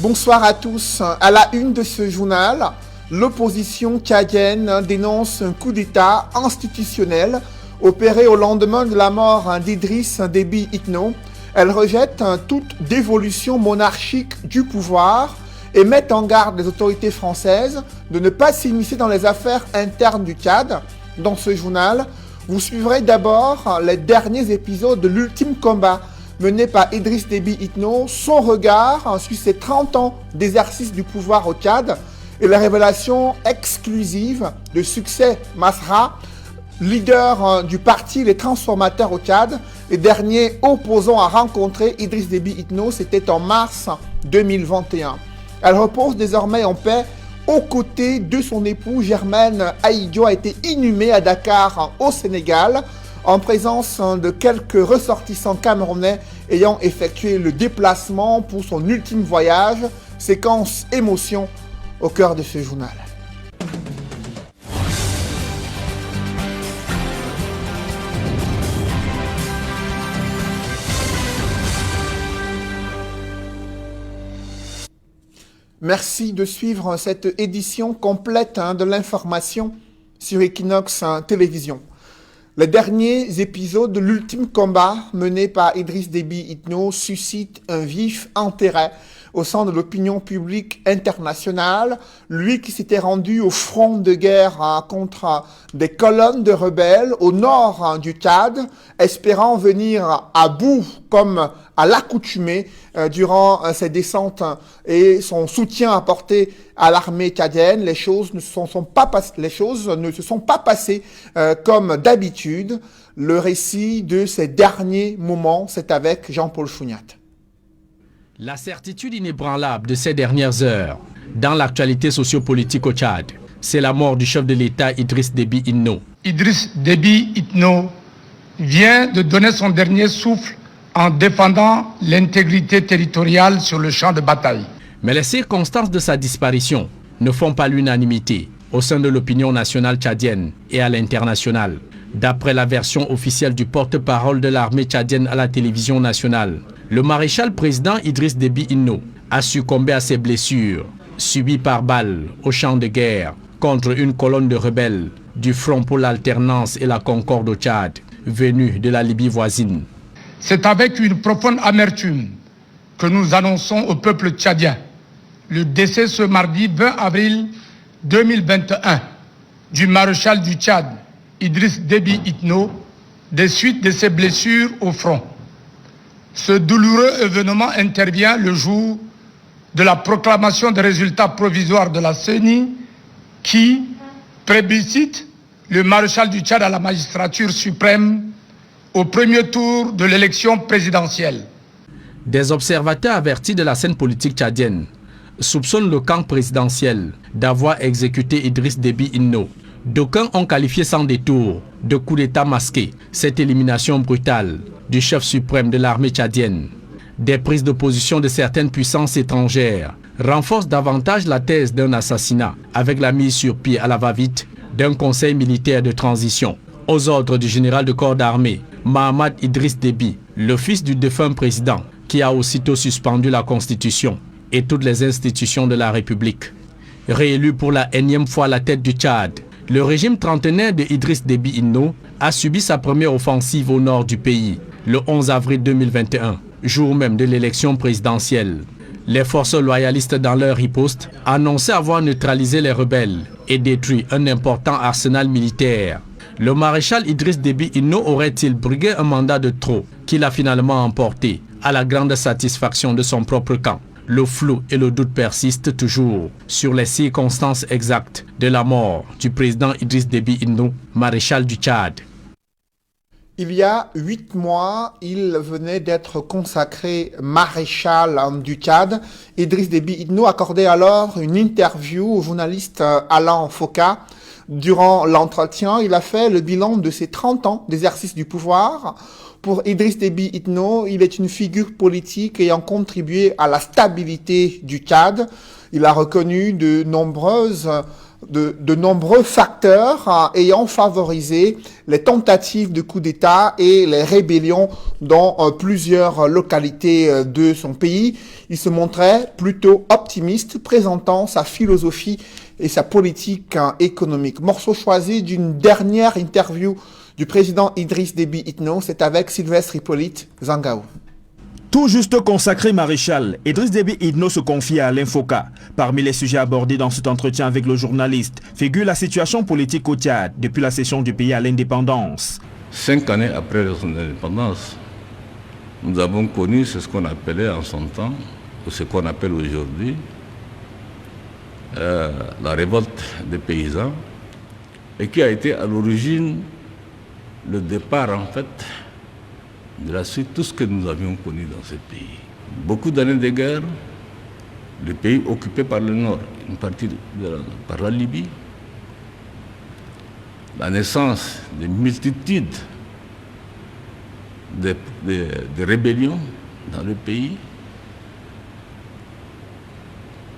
Bonsoir à tous. À la une de ce journal, l'opposition tchadienne dénonce un coup d'État institutionnel opéré au lendemain de la mort d'Idriss Déby Itno. Elle rejette toute dévolution monarchique du pouvoir et met en garde les autorités françaises de ne pas s'immiscer dans les affaires internes du Tchad. Dans ce journal, vous suivrez d'abord les derniers épisodes de l'ultime combat mené par Idriss Déby Itno, son regard sur ses 30 ans d'exercice du pouvoir au Tchad et la révélation exclusive de Succès Masra, leader du parti Les Transformateurs au Tchad et dernier opposant à rencontrer Idriss Déby Itno, c'était en mars 2021. Elle repose désormais en paix aux côtés de son époux. Germaine Aïdjo a été inhumée à Dakar au Sénégal en présence de quelques ressortissants camerounais ayant effectué le déplacement pour son ultime voyage. Séquence émotion au cœur de ce journal. Merci de suivre cette édition complète de l'information sur Equinox Télévision. Les derniers épisodes de l'ultime combat mené par Idriss Déby Itno suscitent un vif intérêt au sein de l'opinion publique internationale. Lui qui s'était rendu au front de guerre contre des colonnes de rebelles au nord du Tchad, espérant venir à bout comme à l'accoutumée durant ses descentes et son soutien apporté à l'armée tchadienne, les choses ne se sont pas passées comme d'habitude. Le récit de ces derniers moments, c'est avec Jean-Paul Chouniat. La certitude inébranlable de ces dernières heures dans l'actualité sociopolitique au Tchad, c'est la mort du chef de l'État Idriss Déby Itno. Idriss Déby Itno vient de donner son dernier souffle en défendant l'intégrité territoriale sur le champ de bataille. Mais les circonstances de sa disparition ne font pas l'unanimité au sein de l'opinion nationale tchadienne et à l'international. D'après la version officielle du porte-parole de l'armée tchadienne à la télévision nationale, le maréchal président Idriss Déby Itno a succombé à ses blessures subies par balle au champ de guerre contre une colonne de rebelles du Front pour l'alternance et la concorde au Tchad, venue de la Libye voisine. C'est avec une profonde amertume que nous annonçons au peuple tchadien le décès ce mardi 20 avril 2021 du maréchal du Tchad, Idriss Déby Itno, des suites de ses blessures au front. Ce douloureux événement intervient le jour de la proclamation des résultats provisoires de la CENI qui plébiscite le maréchal du Tchad à la magistrature suprême au premier tour de l'élection présidentielle. Des observateurs avertis de la scène politique tchadienne soupçonnent le camp présidentiel d'avoir exécuté Idriss Déby Itno. D'aucuns ont qualifié sans détour de coup d'État masqué cette élimination brutale du chef suprême de l'armée tchadienne. Des prises de position de certaines puissances étrangères renforcent davantage la thèse d'un assassinat avec la mise sur pied à la va-vite d'un conseil militaire de transition aux ordres du général de corps d'armée Mahamad Idriss Déby, le fils du défunt président qui a aussitôt suspendu la Constitution et toutes les institutions de la République. Réélu pour la énième fois à la tête du Tchad, le régime trentenaire de Idriss Déby Itno a subi sa première offensive au nord du pays, le 11 avril 2021, jour même de l'élection présidentielle. Les forces loyalistes dans leur riposte annonçaient avoir neutralisé les rebelles et détruit un important arsenal militaire. Le maréchal Idriss Déby Itno aurait-il brigué un mandat de trop qu'il a finalement emporté à la grande satisfaction de son propre camp? Le flou et le doute persistent toujours sur les circonstances exactes de la mort du président Idriss Déby Itno, maréchal du Tchad. Il y a 8 mois, il venait d'être consacré maréchal du Tchad. Idriss Déby Itno accordait alors une interview au journaliste Alain Foka. Durant l'entretien, il a fait le bilan de ses 30 ans d'exercice du pouvoir. Pour Idriss Déby Itno, il est une figure politique ayant contribué à la stabilité du Tchad. Il a reconnu de nombreuses de nombreux facteurs ayant favorisé les tentatives de coup d'État et les rébellions dans plusieurs localités de son pays. Il se montrait plutôt optimiste, présentant sa philosophie et sa politique économique. Morceau choisi d'une dernière interview du président Idriss Déby Itno, c'est avec Sylvestre Hippolyte Zangaou. Tout juste consacré maréchal, Idriss Déby Itno se confie à Alain Foka. Parmi les sujets abordés dans cet entretien avec le journaliste figure la situation politique au Tchad depuis la cession du pays à l'indépendance. 5 années après son indépendance, nous avons connu ce qu'on appelait en son temps, ou ce qu'on appelle aujourd'hui, la révolte des paysans, et qui a été à l'origine le départ en fait de la suite, tout ce que nous avions connu dans ce pays. Beaucoup d'années de guerre, le pays occupé par le Nord, une partie par la Libye, la naissance de multitudes de rébellions dans le pays,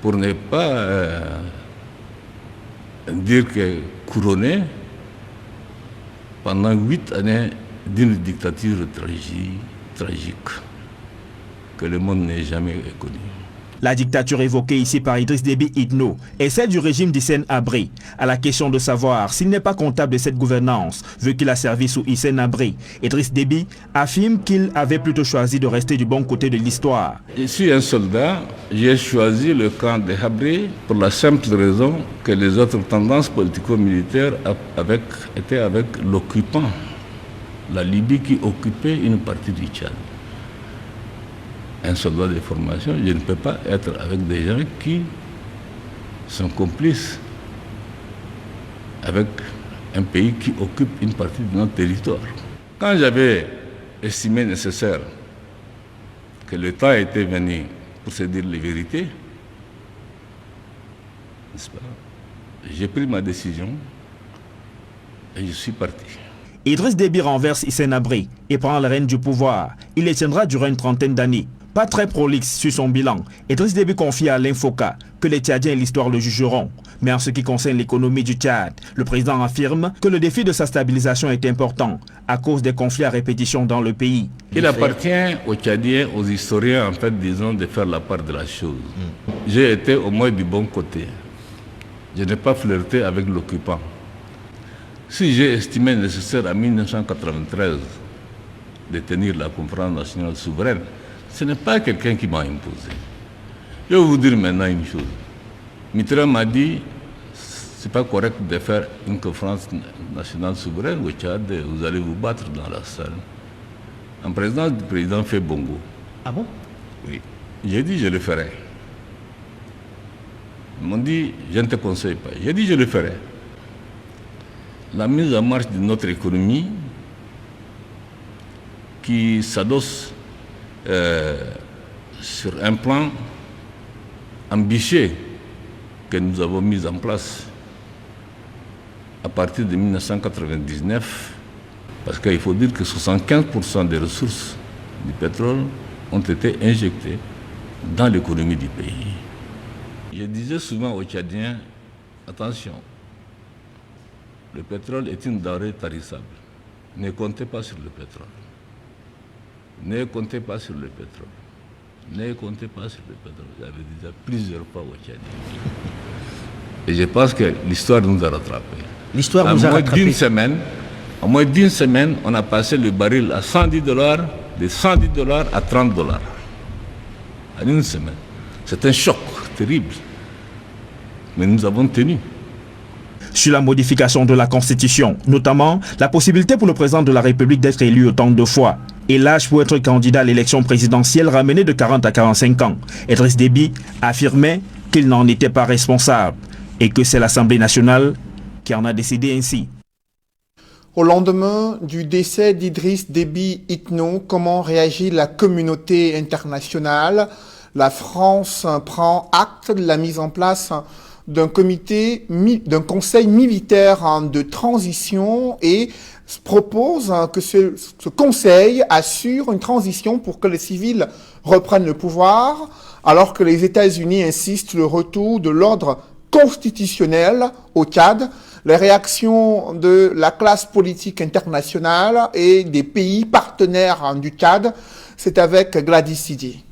pour ne pas dire que couronné pendant 8 années d'une dictature tragique que le monde n'ait jamais connue. La dictature évoquée ici par Idriss Déby Itno est celle du régime d'Hissène Habré. À la question de savoir s'il n'est pas comptable de cette gouvernance, vu qu'il a servi sous Hissène Habré, Idriss Déby affirme qu'il avait plutôt choisi de rester du bon côté de l'histoire. Je suis un soldat, j'ai choisi le camp de Habré pour la simple raison que les autres tendances politico-militaires étaient avec l'occupant, la Libye qui occupait une partie du Tchad. Un soldat de formation, je ne peux pas être avec des gens qui sont complices avec un pays qui occupe une partie de notre territoire. Quand j'avais estimé nécessaire que le temps était venu pour se dire les vérités, n'est-ce pas, j'ai pris ma décision et je suis parti. Idriss Déby renverse Hissène Habré et prend la règne du pouvoir. Il les tiendra durant une trentaine d'années. Pas très prolixe sur son bilan, Idriss Déby confie à Alain Foka que les Tchadiens et l'histoire le jugeront. Mais en ce qui concerne l'économie du Tchad, le président affirme que le défi de sa stabilisation est important à cause des conflits à répétition dans le pays. Il appartient aux Tchadiens, aux historiens, en fait, disons, de faire la part de la chose. J'ai été au moins du bon côté. Je n'ai pas flirté avec l'occupant. Si j'ai estimé nécessaire en 1993 de tenir la conférence nationale souveraine, ce n'est pas quelqu'un qui m'a imposé. Je vais vous dire maintenant une chose. Mitterrand m'a dit, c'est pas correct de faire une conférence nationale souveraine au Tchad, vous allez vous battre dans la salle. En présence du président fait bongo. Ah bon? Oui. J'ai dit, je le ferai. Ils m'ont dit, je ne te conseille pas. J'ai dit, je le ferai. La mise en marche de notre économie qui s'adosse sur un plan ambitieux que nous avons mis en place à partir de 1999, parce qu'il faut dire que 75% des ressources du pétrole ont été injectées dans l'économie du pays. Je disais souvent aux Tchadiens, attention, le pétrole est une denrée tarissable. Ne comptez pas sur le pétrole. Ne comptez pas sur le pétrole. Ne comptez pas sur le pétrole. J'avais dit ça plusieurs fois au Tchad. Et je pense que l'histoire nous a rattrapés. L'histoire nous a rattrapés. En moins d'une semaine, on a passé le baril à $110, de $110 à $30. En une semaine. C'est un choc terrible. Mais nous avons tenu. Sur la modification de la Constitution, notamment la possibilité pour le président de la République d'être élu autant de fois et l'âge pour être candidat à l'élection présidentielle ramené de 40 à 45 ans. Idriss Déby affirmait qu'il n'en était pas responsable et que c'est l'Assemblée nationale qui en a décidé ainsi. Au lendemain du décès d'Idriss Déby Itno, comment réagit la communauté internationale? La France prend acte de la mise en place d'un conseil militaire de transition et propose que ce conseil assure une transition pour que les civils reprennent le pouvoir, alors que les États-Unis insistent le retour de l'ordre constitutionnelle au Tchad. Les réactions de la classe politique internationale et des pays partenaires du Tchad, c'est avec Gladys Sidi.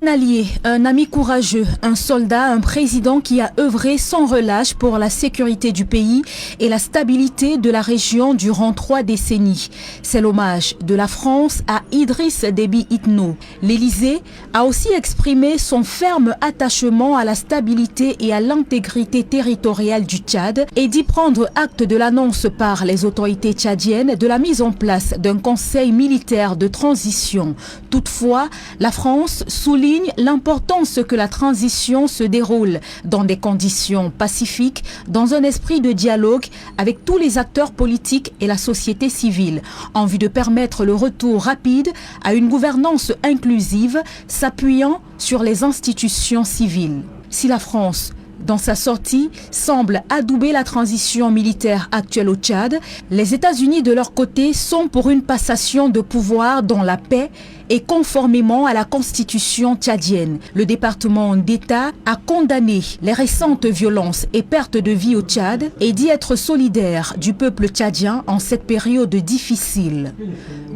Un allié, un ami courageux, un soldat, un président qui a œuvré sans relâche pour la sécurité du pays et la stabilité de la région durant 3 décennies. C'est l'hommage de la France à Idriss Déby Itno. L'Élysée a aussi exprimé son ferme attachement à la stabilité et à l'intégrité territoriale du Tchad et dit prendre acte de l'annonce par les autorités tchadiennes de la mise en place d'un conseil militaire de transition. Toutefois, la France souligne l'importance que la transition se déroule dans des conditions pacifiques, dans un esprit de dialogue avec tous les acteurs politiques et la société civile, en vue de permettre le retour rapide à une gouvernance inclusive s'appuyant sur les institutions civiles. Si la France, dans sa sortie, semble adouber la transition militaire actuelle au Tchad, les États-Unis de leur côté sont pour une passation de pouvoir dans la paix et conformément à la constitution tchadienne. Le département d'État a condamné les récentes violences et pertes de vie au Tchad et dit être solidaire du peuple tchadien en cette période difficile.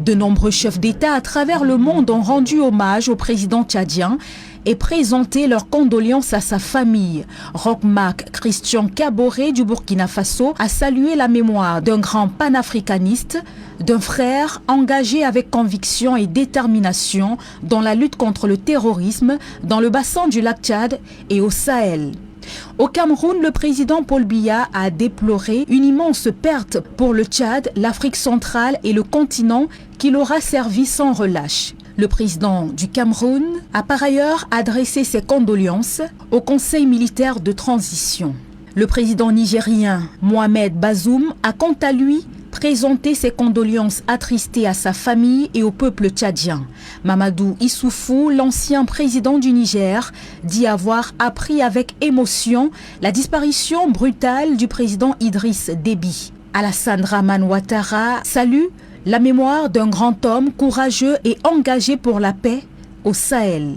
De nombreux chefs d'État à travers le monde ont rendu hommage au président tchadien et présenté leurs condoléances à sa famille. Roch-Marc Christian Kaboré du Burkina Faso a salué la mémoire d'un grand panafricaniste, d'un frère engagé avec conviction et détermination dans la lutte contre le terrorisme dans le bassin du lac Tchad et au Sahel. Au Cameroun, le président Paul Biya a déploré une immense perte pour le Tchad, l'Afrique centrale et le continent qu'il aura servi sans relâche. Le président du Cameroun a par ailleurs adressé ses condoléances au Conseil militaire de transition. Le président nigérien Mohamed Bazoum a quant à lui présenté ses condoléances attristées à sa famille et au peuple tchadien. Mamadou Issoufou, l'ancien président du Niger, dit avoir appris avec émotion la disparition brutale du président Idriss Déby. Alassane Dramane Ouattara salue la mémoire d'un grand homme courageux et engagé pour la paix au Sahel.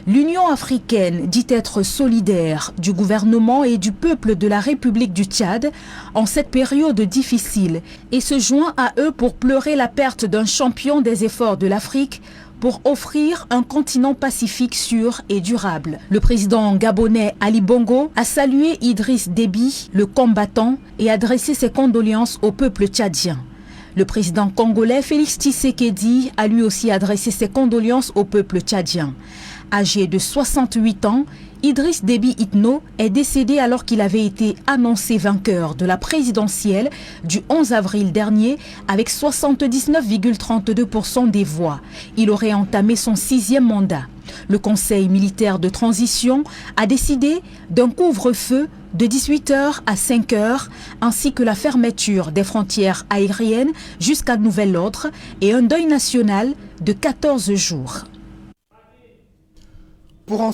L'Union africaine dit être solidaire du gouvernement et du peuple de la République du Tchad en cette période difficile et se joint à eux pour pleurer la perte d'un champion des efforts de l'Afrique pour offrir un continent pacifique sûr et durable. Le président gabonais Ali Bongo a salué Idriss Déby, le combattant, et adressé ses condoléances au peuple tchadien. Le président congolais Félix Tshisekedi a lui aussi adressé ses condoléances au peuple tchadien. Âgé de 68 ans, Idriss Déby Itno est décédé alors qu'il avait été annoncé vainqueur de la présidentielle du 11 avril dernier avec 79,32% des voix. Il aurait entamé son 6e mandat. Le Conseil militaire de transition a décidé d'un couvre-feu de 18h à 5h, ainsi que la fermeture des frontières aériennes jusqu'à nouvel ordre et un deuil national de 14 jours. Pour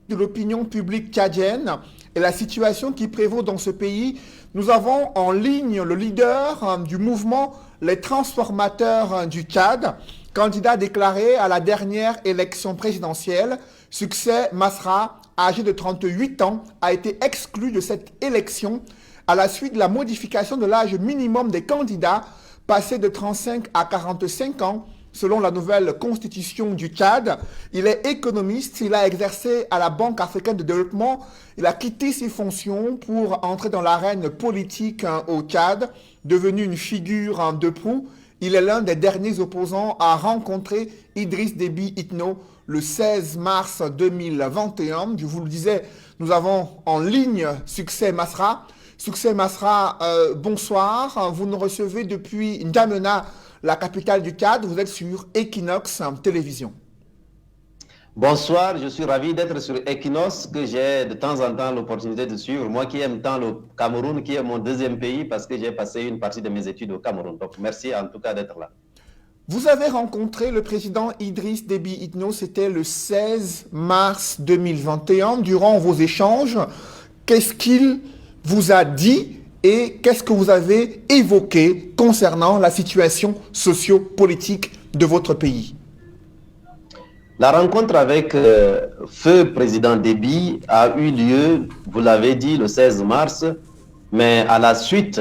de l'opinion publique tchadienne et la situation qui prévaut dans ce pays, nous avons en ligne le leader du mouvement Les Transformateurs du Tchad, candidat déclaré à la dernière élection présidentielle. Succès Masra, âgé de 38 ans, a été exclu de cette élection à la suite de la modification de l'âge minimum des candidats, passé de 35 à 45 ans, selon la nouvelle constitution du Tchad. Il est économiste, il a exercé à la Banque africaine de développement, il a quitté ses fonctions pour entrer dans l'arène politique au Tchad, devenu une figure de proue. Il est l'un des derniers opposants à rencontrer Idriss Déby Itno le 16 mars 2021. Je vous le disais, nous avons en ligne Succès Masra. Succès Masra, bonsoir. Vous nous recevez depuis N'Djamena, la capitale du Tchad. Vous êtes sur Equinox Télévision. Bonsoir, je suis ravi d'être sur Equinox, que j'ai de temps en temps l'opportunité de suivre. Moi qui aime tant le Cameroun, qui est mon deuxième pays, parce que j'ai passé une partie de mes études au Cameroun. Donc merci en tout cas d'être là. Vous avez rencontré le président Idriss Déby Itno, c'était le 16 mars 2021. Durant vos échanges, qu'est-ce qu'il vous a dit et qu'est-ce que vous avez évoqué concernant la situation socio-politique de votre pays? La rencontre avec feu président Déby a eu lieu, vous l'avez dit, le 16 mars, mais à la suite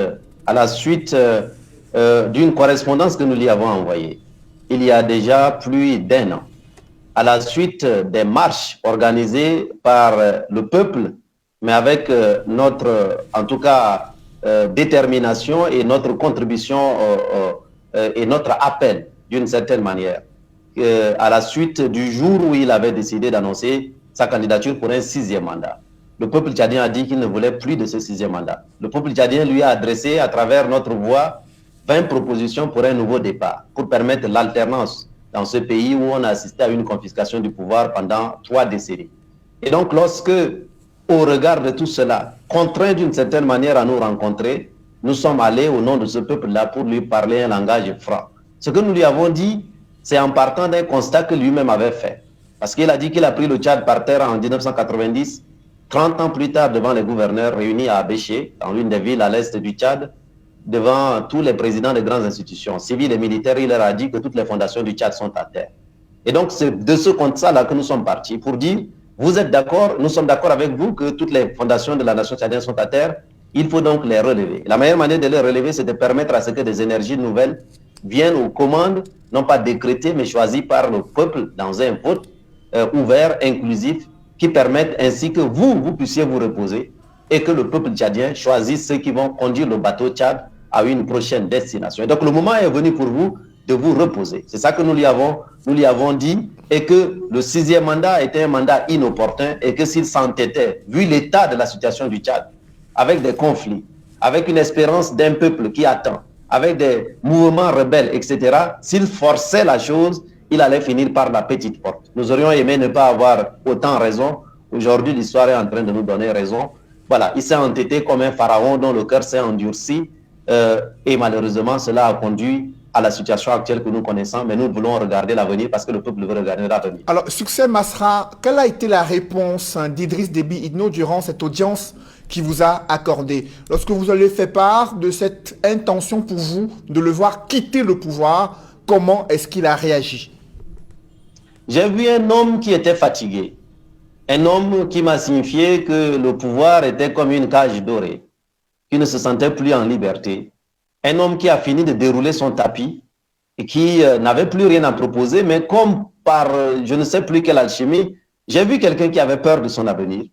d'une correspondance que nous lui avons envoyée, il y a déjà plus d'1 an, à la suite des marches organisées par le peuple, mais avec notre, en tout cas, détermination et notre contribution et notre appel, d'une certaine manière, à la suite du jour où il avait décidé d'annoncer sa candidature pour un 6e mandat. Le peuple tchadien a dit qu'il ne voulait plus de ce 6e mandat. Le peuple tchadien lui a adressé, à travers notre voix, 20 propositions pour un nouveau départ, pour permettre l'alternance dans ce pays où on a assisté à une confiscation du pouvoir pendant 3 décennies. Et donc, lorsque, au regard de tout cela, contraint d'une certaine manière à nous rencontrer, nous sommes allés au nom de ce peuple-là pour lui parler un langage franc. Ce que nous lui avons dit, c'est en partant d'un constat que lui-même avait fait. Parce qu'il a dit qu'il a pris le Tchad par terre en 1990, 30 ans plus tard, devant les gouverneurs réunis à Abéché, dans l'une des villes à l'est du Tchad, devant tous les présidents des grandes institutions civiles et militaires, il leur a dit que toutes les fondations du Tchad sont à terre. Et donc, c'est de ce constat-là que nous sommes partis pour dire, vous êtes d'accord, nous sommes d'accord avec vous que toutes les fondations de la nation tchadienne sont à terre, il faut donc les relever. La meilleure manière de les relever, c'est de permettre à ce que des énergies nouvelles viennent aux commandes, non pas décrétées, mais choisies par le peuple dans un vote ouvert, inclusif, qui permettent ainsi que vous puissiez vous reposer et que le peuple tchadien choisisse ceux qui vont conduire le bateau Tchad à une prochaine destination. Et donc le moment est venu pour vous de vous reposer. C'est ça que nous lui avons dit, et que le 6e mandat était un mandat inopportun et que s'il s'entêtait, vu l'état de la situation du Tchad, avec des conflits, avec une espérance d'un peuple qui attend, avec des mouvements rebelles, etc., s'il forçait la chose, il allait finir par la petite porte. Nous aurions aimé ne pas avoir autant raison. Aujourd'hui, l'histoire est en train de nous donner raison. Voilà, il s'est entêté comme un pharaon dont le cœur s'est endurci et malheureusement, cela a conduit à la situation actuelle que nous connaissons, mais nous voulons regarder l'avenir parce que le peuple veut regarder l'avenir. Alors, Succès Masra, quelle a été la réponse d'Idriss Déby Itno durant cette audience qui vous a accordée? Lorsque vous avez fait part de cette intention pour vous de le voir quitter le pouvoir, comment est-ce qu'il a réagi? J'ai vu un homme qui était fatigué, un homme qui m'a signifié que le pouvoir était comme une cage dorée, qui ne se sentait plus en liberté, un homme qui a fini de dérouler son tapis et qui n'avait plus rien à proposer, mais comme par je ne sais plus quelle alchimie, j'ai vu quelqu'un qui avait peur de son avenir,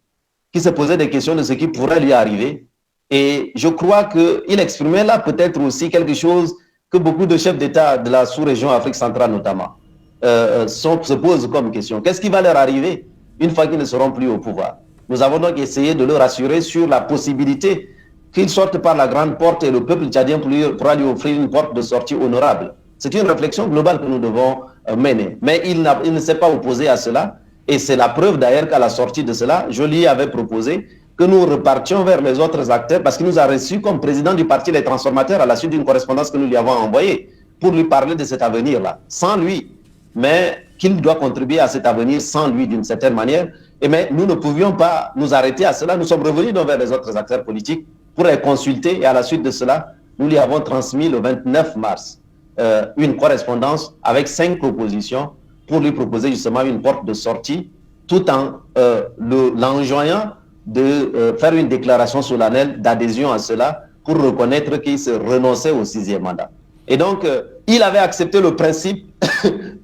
qui se posait des questions de ce qui pourrait lui arriver, et je crois qu'il exprimait là peut-être aussi quelque chose que beaucoup de chefs d'État de la sous-région Afrique centrale notamment se posent comme question. Qu'est-ce qui va leur arriver une fois qu'ils ne seront plus au pouvoir? Nous avons donc essayé de le rassurer sur la possibilité qu'il sorte par la grande porte et le peuple tchadien pourra lui offrir une porte de sortie honorable. C'est une réflexion globale que nous devons mener. Mais il ne s'est pas opposé à cela, et c'est la preuve d'ailleurs qu'à la sortie de cela, je lui avais proposé que nous repartions vers les autres acteurs, parce qu'il nous a reçus comme président du parti Les Transformateurs à la suite d'une correspondance que nous lui avons envoyée pour lui parler de cet avenir-là. Sans lui, mais qu'il doit contribuer à cet avenir sans lui d'une certaine manière. Mais nous ne pouvions pas nous arrêter à cela. Nous sommes revenus donc vers les autres acteurs politiques pour les consulter, et à la suite de cela, nous lui avons transmis le 29 mars une correspondance avec 5 propositions pour lui proposer justement une porte de sortie, tout en l'enjoignant de faire une déclaration solennelle d'adhésion à cela pour reconnaître qu'il se renonçait au 6e mandat. Et donc, il avait accepté le principe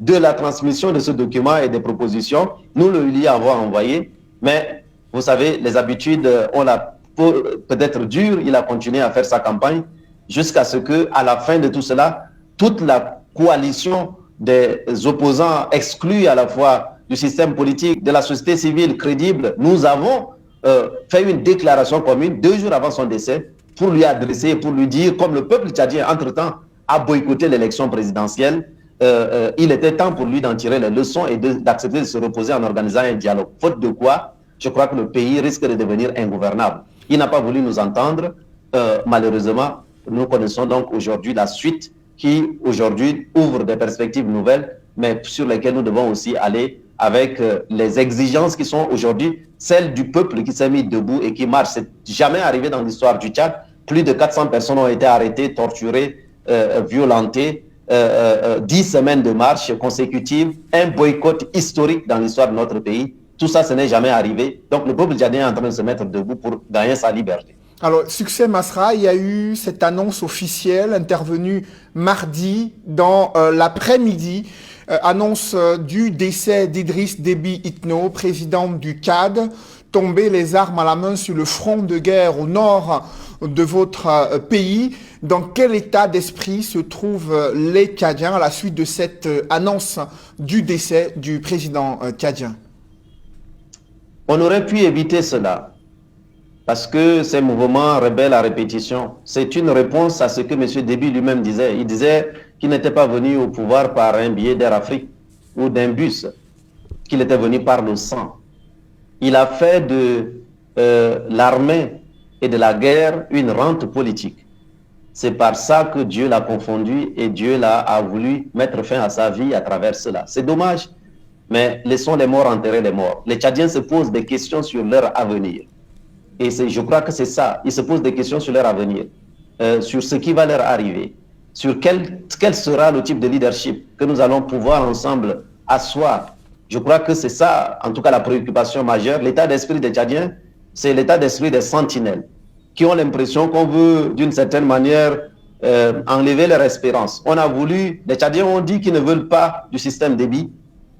de la transmission de ce document et des propositions. Nous le lui avons envoyé, mais vous savez, les habitudes, on l'a peut-être dur, il a continué à faire sa campagne jusqu'à ce que, à la fin de tout cela, toute la coalition des opposants exclus à la fois du système politique, de la société civile crédible, nous avons fait une déclaration commune 2 jours avant son décès pour lui adresser, pour lui dire, comme le peuple tchadien, entre-temps, a boycotté l'élection présidentielle, il était temps pour lui d'en tirer les leçons et d'accepter de se reposer en organisant un dialogue. Faute de quoi, je crois que le pays risque de devenir ingouvernable. Il n'a pas voulu nous entendre. Malheureusement, nous connaissons donc aujourd'hui la suite qui, aujourd'hui, ouvre des perspectives nouvelles, mais sur lesquelles nous devons aussi aller avec les exigences qui sont aujourd'hui celles du peuple qui s'est mis debout et qui marche. C'est jamais arrivé dans l'histoire du Tchad. Plus de 400 personnes ont été arrêtées, torturées, violentées, 10 semaines de marche consécutives, un boycott historique dans l'histoire de notre pays. Tout ça, ce n'est jamais arrivé. Donc le peuple tchadien est en train de se mettre debout pour gagner sa liberté. Alors, Succès Masra, il y a eu cette annonce officielle intervenue mardi dans l'après-midi, annonce du décès d'Idriss Déby Itno, président du Tchad, tombé les armes à la main sur le front de guerre au nord de votre pays. Dans quel état d'esprit se trouvent les Tchadiens à la suite de cette annonce du décès du président tchadien? On aurait pu éviter cela. Parce que ces mouvements rebelles à répétition, c'est une réponse à ce que M. Déby lui-même disait. Il disait qu'il n'était pas venu au pouvoir par un billet d'Air Afrique ou d'un bus, qu'il était venu par le sang. Il a fait de l'armée et de la guerre une rente politique. C'est par ça que Dieu l'a confondu et Dieu a voulu mettre fin à sa vie à travers cela. C'est dommage, mais laissons les morts enterrer les morts. Les Tchadiens se posent des questions sur leur avenir. Et je crois que c'est ça. Ils se posent des questions sur leur avenir, sur ce qui va leur arriver, sur quel sera le type de leadership que nous allons pouvoir ensemble asseoir. Je crois que c'est ça, en tout cas, la préoccupation majeure. L'état d'esprit des Tchadiens, c'est l'état d'esprit des sentinelles, qui ont l'impression qu'on veut, d'une certaine manière, enlever leur espérance. On a voulu, les Tchadiens ont dit qu'ils ne veulent pas du système Déby.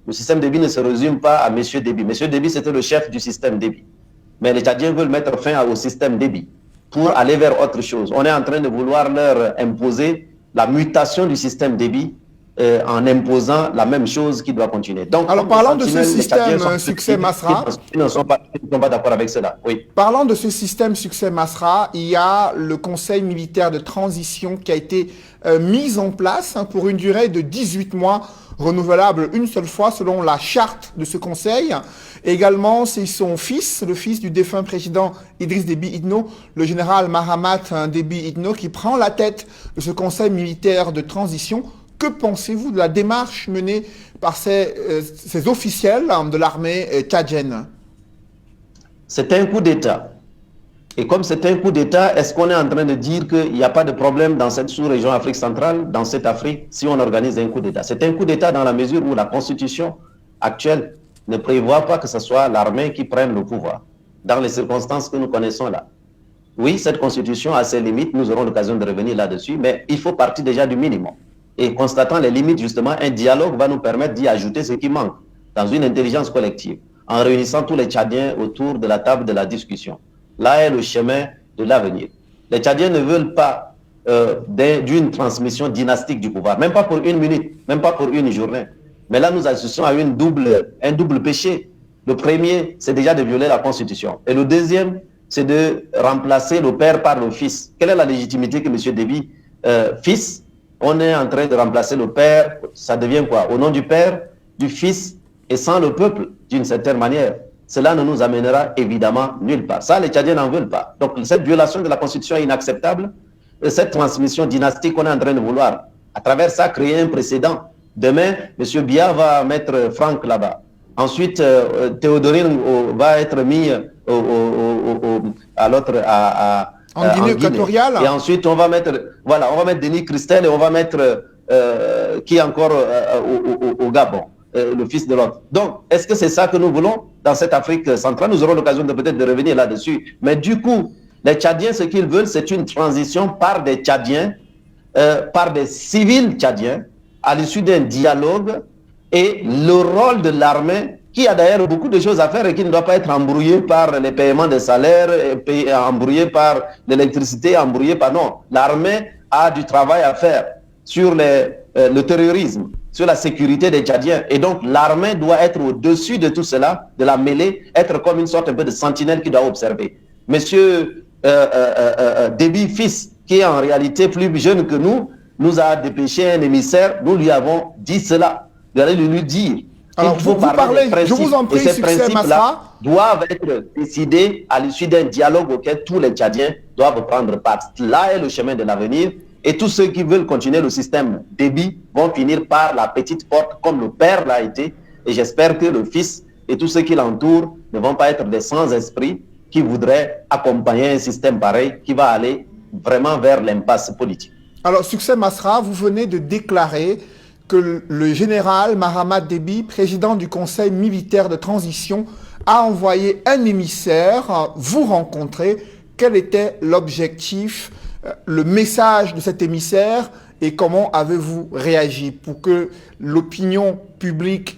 Le système Déby ne se résume pas à M. Déby. M. Déby, c'était le chef du système Déby. Mais les Tchadiens veulent mettre fin au système Déby pour aller vers autre chose. On est en train de vouloir leur imposer la mutation du système Déby en imposant la même chose qui doit continuer. Donc, alors, parlant de ce système Succès Masra, ils ne sont pas d'accord avec cela. Oui. Parlant de ce système Succès Masra, il y a le Conseil militaire de transition qui a été mis en place pour une durée de 18 mois, renouvelable une seule fois selon la charte de ce conseil. Également, c'est son fils, le fils du défunt président Idriss Déby Itno, le général Mahamat Déby Itno, qui prend la tête de ce conseil militaire de transition. Que pensez-vous de la démarche menée par ces officiels de l'armée tchadienne? C'est un coup d'État. Et comme c'est un coup d'État, est-ce qu'on est en train de dire qu'il n'y a pas de problème dans cette sous-région Afrique centrale, dans cette Afrique, si on organise un coup d'État? C'est un coup d'État dans la mesure où la constitution actuelle ne prévoit pas que ce soit l'armée qui prenne le pouvoir, dans les circonstances que nous connaissons là. Oui, cette constitution a ses limites, nous aurons l'occasion de revenir là-dessus, mais il faut partir déjà du minimum. Et constatant les limites, justement, un dialogue va nous permettre d'y ajouter ce qui manque, dans une intelligence collective, en réunissant tous les Tchadiens autour de la table de la discussion. Là est le chemin de l'avenir. Les Tchadiens ne veulent pas d'une transmission dynastique du pouvoir, même pas pour une minute, même pas pour une journée. Mais là, nous assistons à un double péché. Le premier, c'est déjà de violer la Constitution. Et le deuxième, c'est de remplacer le père par le fils. Quelle est la légitimité que M. Déby, fils, on est en train de remplacer le père, ça devient quoi? Au nom du père, du fils et sans le peuple, d'une certaine manière. Cela ne nous amènera évidemment nulle part. Ça, les Tchadiens n'en veulent pas. Donc, cette violation de la Constitution est inacceptable. Cette transmission dynastique qu'on est en train de vouloir, à travers ça, créer un précédent. Demain, M. Biya va mettre Franck là-bas. Ensuite, Théodorine va être mis en Guinée équatoriale. Et ensuite, on va mettre Denis Christel et on va mettre qui encore au Gabon, le fils de l'autre. Donc, est-ce que c'est ça que nous voulons dans cette Afrique centrale? Nous aurons l'occasion de peut-être de revenir là-dessus. Mais du coup, les Tchadiens, ce qu'ils veulent, c'est une transition par des Tchadiens, par des civils tchadiens, à l'issue d'un dialogue, et le rôle de l'armée, qui a d'ailleurs beaucoup de choses à faire et qui ne doit pas être embrouillé par les paiements des salaires, embrouillé par l'électricité, embrouillé par... Non, l'armée a du travail à faire sur le terrorisme, sur la sécurité des Tchadiens. Et donc, l'armée doit être au-dessus de tout cela, de la mêlée, être comme une sorte un peu de sentinelle qui doit observer. Monsieur Déby, fils, qui est en réalité plus jeune que nous a dépêché un émissaire, nous lui avons dit cela. Nous allons lui dire. Alors, vous parlez, je vous en prie, Succès Masra, doivent être décidés à l'issue d'un dialogue auquel tous les Tchadiens doivent prendre part. Là est le chemin de l'avenir. Et tous ceux qui veulent continuer le système Déby vont finir par la petite porte, comme le père l'a été. Et j'espère que le fils et tous ceux qui l'entourent ne vont pas être des sans-esprits qui voudraient accompagner un système pareil qui va aller vraiment vers l'impasse politique. Alors, Succès Masra, vous venez de déclarer que le général Mahamat Déby, président du Conseil militaire de transition, a envoyé un émissaire vous rencontrer. Quel était l'objectif, le message de cet émissaire et comment avez-vous réagi pour que l'opinion publique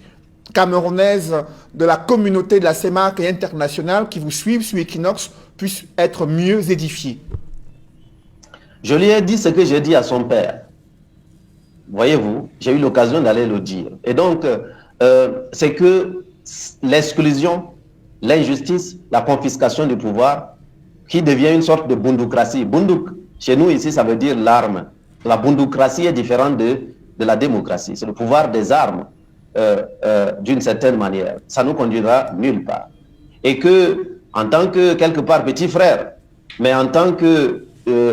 camerounaise, de la communauté de la CEMAC et internationale qui vous suivent sur Equinox puisse être mieux édifiée? Je lui ai dit ce que j'ai dit à son père. Voyez-vous, j'ai eu l'occasion d'aller le dire. Et donc, c'est que l'exclusion, l'injustice, la confiscation du pouvoir, qui devient une sorte de bundukrasi. Bunduk, chez nous ici, ça veut dire l'arme. La bundukrasi est différente de la démocratie. C'est le pouvoir des armes, d'une certaine manière. Ça nous conduira nulle part. Et que, en tant que, quelque part, petit frère, mais en tant que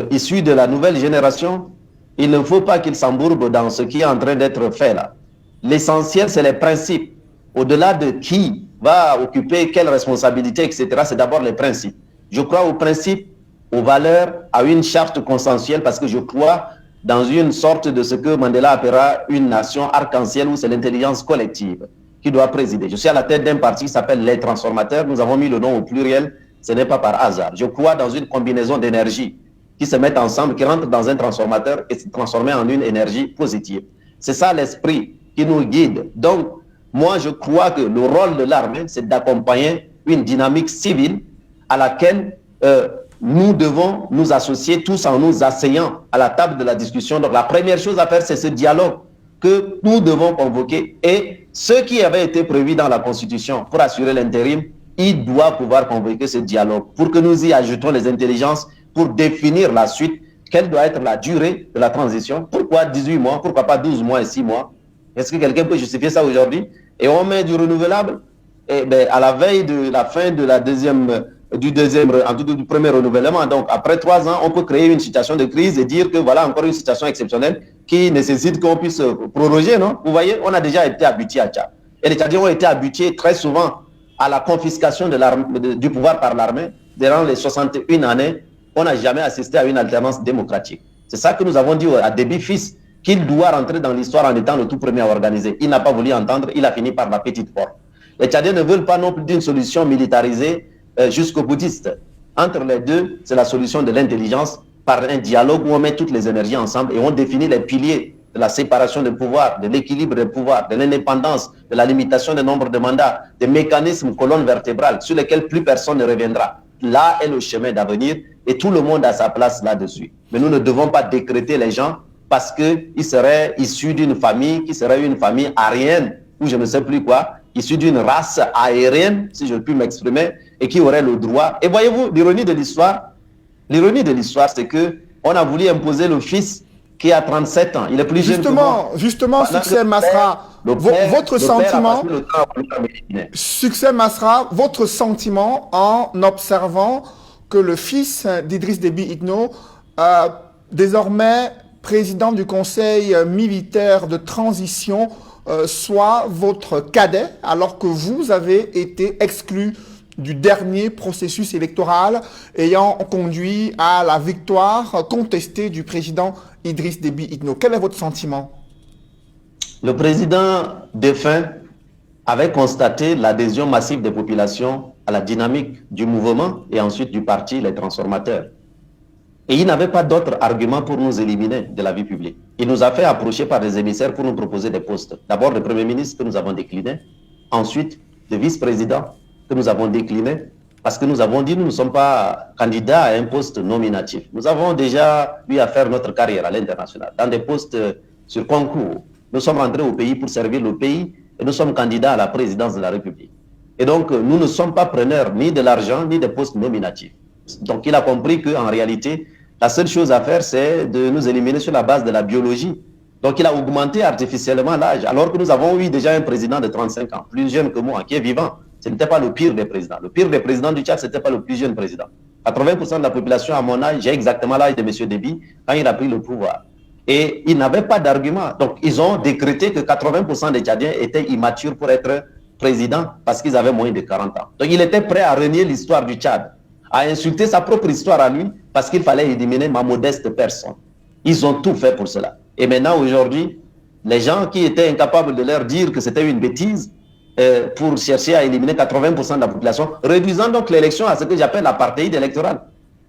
issu de la nouvelle génération, il ne faut pas qu'il s'embourbe dans ce qui est en train d'être fait là. L'essentiel, c'est les principes. Au-delà de qui va occuper quelle responsabilité, etc., c'est d'abord les principes. Je crois aux principes, aux valeurs, à une charte consensuelle, parce que je crois dans une sorte de ce que Mandela appellera une nation arc-en-ciel, où c'est l'intelligence collective qui doit présider. Je suis à la tête d'un parti qui s'appelle les transformateurs. Nous avons mis le nom au pluriel. Ce n'est pas par hasard. Je crois dans une combinaison d'énergie qui se mettent ensemble, qui rentrent dans un transformateur et se transformer en une énergie positive. C'est ça l'esprit qui nous guide. Donc, moi, je crois que le rôle de l'armée, c'est d'accompagner une dynamique civile à laquelle nous devons nous associer tous en nous asseyant à la table de la discussion. Donc, la première chose à faire, c'est ce dialogue que nous devons convoquer. Et ce qui avait été prévu dans la Constitution pour assurer l'intérim, il doit pouvoir convoquer ce dialogue pour que nous y ajoutons les intelligences pour définir la suite. Quelle doit être la durée de la transition? Pourquoi 18 mois? Pourquoi pas 12 mois et 6 mois? Est-ce que quelqu'un peut justifier ça aujourd'hui? Et on met du renouvelable. Et ben, à la veille de la fin de la du premier renouvellement, donc après 3 ans, on peut créer une situation de crise et dire que voilà encore une situation exceptionnelle qui nécessite qu'on puisse proroger, non? Vous voyez, on a déjà été habitué à ça. Et les Tchadiens ont été habitués très souvent à la confiscation du pouvoir par l'armée. Durant les 61 années, on n'a jamais assisté à une alternance démocratique. C'est ça que nous avons dit à Déby fils, qu'il doit rentrer dans l'histoire en étant le tout premier à organiser. Il n'a pas voulu entendre, il a fini par la petite porte. Les Tchadiens ne veulent pas non plus d'une solution militarisée jusqu'au boutiste. Entre les deux, c'est la solution de l'intelligence par un dialogue où on met toutes les énergies ensemble et on définit les piliers de la séparation des pouvoirs, de l'équilibre des pouvoirs, de l'indépendance, de la limitation du nombre de mandats, des mécanismes colonnes vertébrales sur lesquels plus personne ne reviendra. Là est le chemin d'avenir et tout le monde a sa place là-dessus. Mais nous ne devons pas décréter les gens parce qu'ils seraient issus d'une famille qui serait une famille aryenne ou je ne sais plus quoi, issus d'une race aérienne, si je puis m'exprimer, et qui aurait le droit. Et voyez-vous, l'ironie de l'histoire, c'est que on a voulu imposer le fils qui a 37 ans. Il est plus jeune que moi. Justement, Succès Masra, votre sentiment, Succès Masra, votre sentiment en observant que le fils d'Idriss Déby Itno, désormais président du Conseil militaire de transition, soit votre cadet, alors que vous avez été exclu du dernier processus électoral ayant conduit à la victoire contestée du président Idriss Déby Itno. Quel est votre sentiment? Le président défunt avait constaté l'adhésion massive des populations à la dynamique du mouvement et ensuite du parti Les Transformateurs. Et il n'avait pas d'autre argument pour nous éliminer de la vie publique. Il nous a fait approcher par des émissaires pour nous proposer des postes. D'abord le Premier ministre que nous avons décliné, ensuite le vice-président que nous avons décliné, parce que nous avons dit que nous ne sommes pas candidats à un poste nominatif. Nous avons déjà eu à faire notre carrière à l'international, dans des postes sur concours. Nous sommes rentrés au pays pour servir le pays et nous sommes candidats à la présidence de la République. Et donc, nous ne sommes pas preneurs ni de l'argent, ni des postes nominatifs. Donc, il a compris qu'en réalité, la seule chose à faire, c'est de nous éliminer sur la base de la biologie. Donc, il a augmenté artificiellement l'âge, alors que nous avons eu déjà un président de 35 ans, plus jeune que moi, qui est vivant. Ce n'était pas le pire des présidents. Le pire des présidents du Tchad, ce n'était pas le plus jeune président. 80% de la population à mon âge, j'ai exactement l'âge de M. Déby, quand il a pris le pouvoir. Et il n'avait pas d'argument. Donc, ils ont décrété que 80% des Tchadiens étaient immatures pour être présidents parce qu'ils avaient moins de 40 ans. Donc, il était prêt à renier l'histoire du Tchad, à insulter sa propre histoire à lui parce qu'il fallait éliminer ma modeste personne. Ils ont tout fait pour cela. Et maintenant, aujourd'hui, les gens qui étaient incapables de leur dire que c'était une bêtise pour chercher à éliminer 80% de la population, réduisant donc l'élection à ce que j'appelle l'apartheid électoral.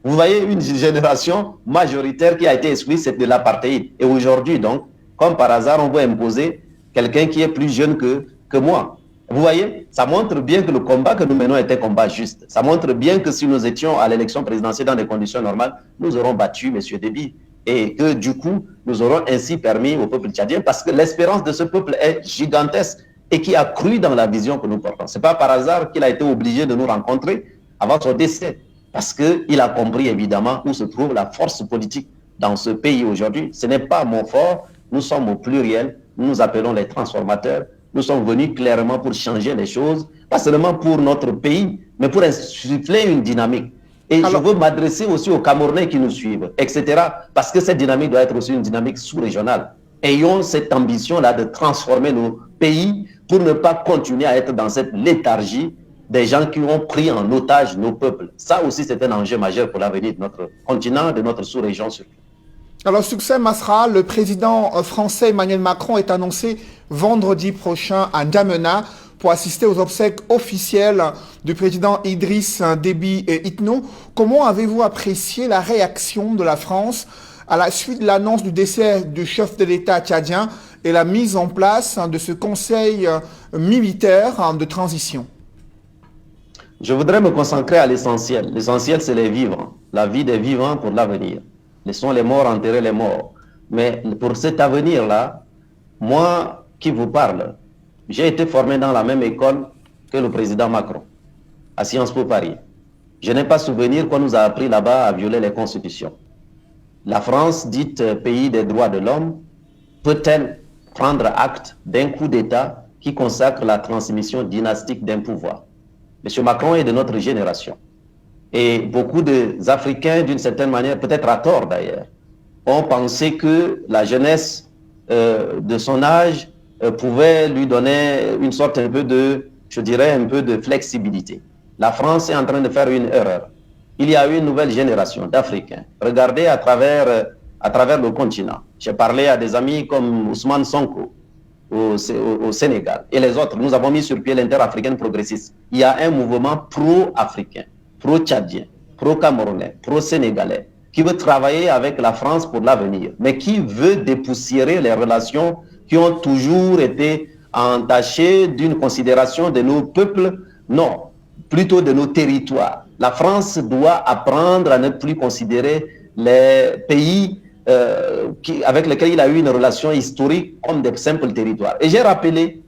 Vous voyez une génération majoritaire qui a été exclue, c'est de l'apartheid. Et aujourd'hui, donc, comme par hasard, on veut imposer quelqu'un qui est plus jeune que moi. Vous voyez, ça montre bien que le combat que nous menons est un combat juste. Ça montre bien que si nous étions à l'élection présidentielle dans des conditions normales, nous aurons battu M. Déby. Et que du coup, nous aurons ainsi permis au peuple tchadien, parce que l'espérance de ce peuple est gigantesque et qui a cru dans la vision que nous portons. Ce n'est pas par hasard qu'il a été obligé de nous rencontrer avant son décès, parce qu'il a compris évidemment où se trouve la force politique dans ce pays aujourd'hui. Ce n'est pas Montfort, nous sommes au pluriel, nous nous appelons les transformateurs. Nous sommes venus clairement pour changer les choses, pas seulement pour notre pays, mais pour insuffler une dynamique. Et je veux m'adresser aussi aux Camerounais qui nous suivent, etc. Parce que cette dynamique doit être aussi une dynamique sous-régionale. Ayons cette ambition-là de transformer nos pays pour ne pas continuer à être dans cette léthargie des gens qui ont pris en otage nos peuples. Ça aussi, c'est un enjeu majeur pour l'avenir de notre continent, de notre sous-région surtout. Alors, succès Masra, le président français Emmanuel Macron est annoncé vendredi prochain à N'Djamena pour assister aux obsèques officielles du président Idriss Déby Itno. Comment avez-vous apprécié la réaction de la France à la suite de l'annonce du décès du chef de l'État tchadien et la mise en place de ce conseil militaire de transition? Je voudrais me concentrer à l'essentiel. L'essentiel, c'est les vivants, la vie des vivants pour l'avenir. Laissons les morts enterrer les morts. Mais pour cet avenir-là, moi qui vous parle, j'ai été formé dans la même école que le président Macron, à Sciences Po Paris. Je n'ai pas souvenir qu'on nous a appris là-bas à violer les constitutions. La France, dite pays des droits de l'homme, peut-elle prendre acte d'un coup d'État qui consacre la transmission dynastique d'un pouvoir? M. Macron est de notre génération. Et beaucoup d'Africains, d'une certaine manière, peut-être à tort d'ailleurs, ont pensé que la jeunesse de son âge pouvait lui donner une sorte un peu de, je dirais, un peu de flexibilité. La France est en train de faire une erreur. Il y a une nouvelle génération d'Africains. Regardez à travers le continent. J'ai parlé à des amis comme Ousmane Sonko au Sénégal et les autres. Nous avons mis sur pied l'inter-africaine progressiste. Il y a un mouvement pro-africain, pro-tchadien, pro-camerounais, pro-sénégalais, qui veut travailler avec la France pour l'avenir, mais qui veut dépoussiérer les relations qui ont toujours été entachées d'une considération de nos peuples, non, plutôt de nos territoires. La France doit apprendre à ne plus considérer les pays avec lesquels il a eu une relation historique comme des simples territoires. Et j'ai rappelé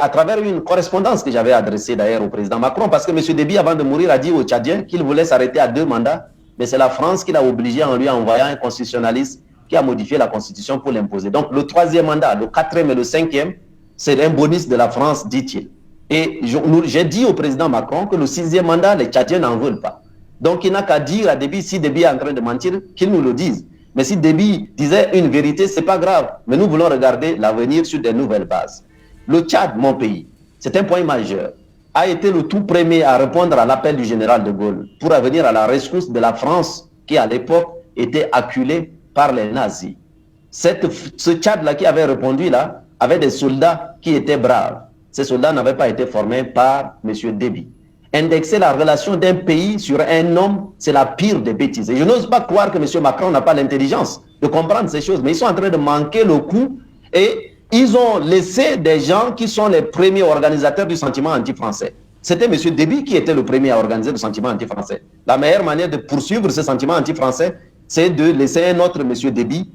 à travers une correspondance que j'avais adressée d'ailleurs au président Macron, parce que M. Déby, avant de mourir, a dit aux Tchadiens qu'il voulait s'arrêter à 2 mandats, mais c'est la France qui l'a obligé en lui envoyant un constitutionnaliste qui a modifié la constitution pour l'imposer. Donc le 3e mandat, le 4e et le 5e, c'est un bonus de la France, dit-il. Et j'ai dit au président Macron que le 6e mandat, les Tchadiens n'en veulent pas. Donc il n'a qu'à dire à Déby, si Déby est en train de mentir, qu'il nous le dise. Mais si Déby disait une vérité, ce n'est pas grave. Mais nous voulons regarder l'avenir sur de nouvelles bases. Le Tchad, mon pays, c'est un point majeur, a été le tout premier à répondre à l'appel du général de Gaulle pour venir à la rescousse de la France qui, à l'époque, était acculée par les nazis. Ce Tchad-là qui avait répondu là, avait des soldats qui étaient braves. Ces soldats n'avaient pas été formés par M. Déby. Indexer la relation d'un pays sur un homme, c'est la pire des bêtises. Et je n'ose pas croire que M. Macron n'a pas l'intelligence de comprendre ces choses, mais ils sont en train de manquer le coup et ils ont laissé des gens qui sont les premiers organisateurs du sentiment anti-français. C'était M. Déby qui était le premier à organiser le sentiment anti-français. La meilleure manière de poursuivre ce sentiment anti-français, c'est de laisser un autre M. Déby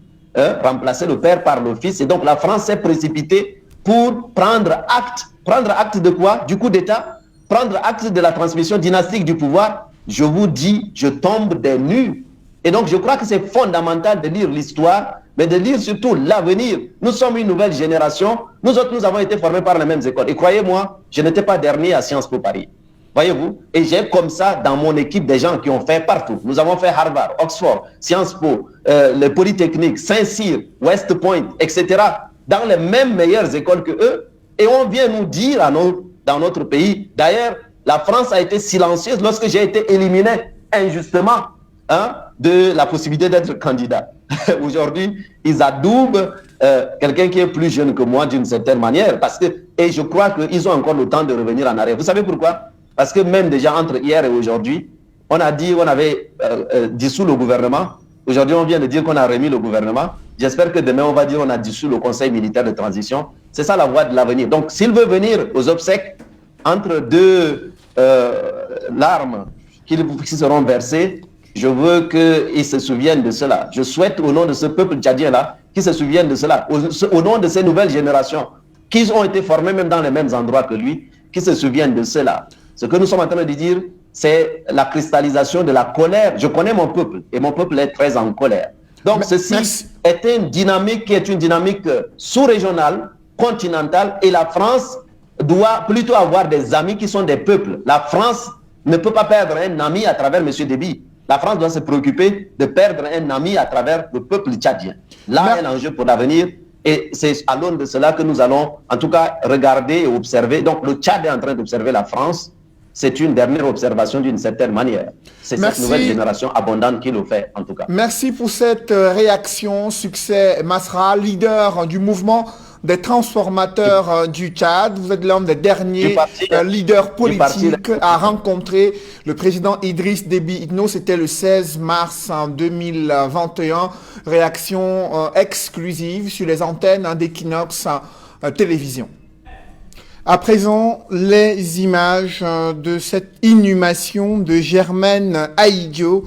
remplacer le père par le fils. Et donc la France s'est précipitée pour prendre acte. Prendre acte de quoi? Du coup d'État? Prendre acte de la transmission dynastique du pouvoir? Je vous dis, je tombe des nues. Et donc je crois que c'est fondamental de lire l'histoire, mais de lire surtout l'avenir. Nous sommes une nouvelle génération. Nous autres, nous avons été formés par les mêmes écoles. Et croyez-moi, je n'étais pas dernier à Sciences Po Paris. Voyez-vous? Et j'ai comme ça dans mon équipe des gens qui ont fait partout. Nous avons fait Harvard, Oxford, Sciences Po, les Polytechniques, Saint-Cyr, West Point, etc. Dans les mêmes meilleures écoles que eux. Et on vient nous dire dans notre pays, d'ailleurs, la France a été silencieuse lorsque j'ai été éliminé injustement de la possibilité d'être candidat. Aujourd'hui, ils adoubent quelqu'un qui est plus jeune que moi d'une certaine manière, et je crois qu'ils ont encore le temps de revenir en arrière. Vous savez pourquoi? Parce que même déjà entre hier et aujourd'hui, on a dit qu'on avait dissous le gouvernement. Aujourd'hui, on vient de dire qu'on a remis le gouvernement. J'espère que demain, on va dire qu'on a dissous le Conseil militaire de transition. C'est ça la voie de l'avenir. Donc, s'il veut venir aux obsèques entre deux larmes qui seront versées, je veux qu'ils se souviennent de cela. Je souhaite au nom de ce peuple tchadien-là qu'ils se souviennent de cela. Au nom de ces nouvelles générations qui ont été formées même dans les mêmes endroits que lui, qu'ils se souviennent de cela. Ce que nous sommes en train de dire, c'est la cristallisation de la colère. Je connais mon peuple et mon peuple est très en colère. Donc ceci est une dynamique qui est une dynamique sous-régionale, continentale, et la France doit plutôt avoir des amis qui sont des peuples. La France ne peut pas perdre un ami à travers M. Déby. La France doit se préoccuper de perdre un ami à travers le peuple tchadien. Là est l'enjeu pour l'avenir. Et c'est à l'aune de cela que nous allons, en tout cas, regarder et observer. Donc, le Tchad est en train d'observer la France. C'est une dernière observation d'une certaine manière. C'est cette nouvelle génération abondante qui le fait, en tout cas. Merci pour cette réaction. Succès Masra, leader du mouvement des transformateurs du Tchad. Vous êtes l'un des derniers leaders politiques à rencontrer le président Idriss Déby Itno. C'était le 16 mars 2021. Réaction exclusive sur les antennes d'Equinox Télévision. À présent, les images de cette inhumation de Germaine Aïdjo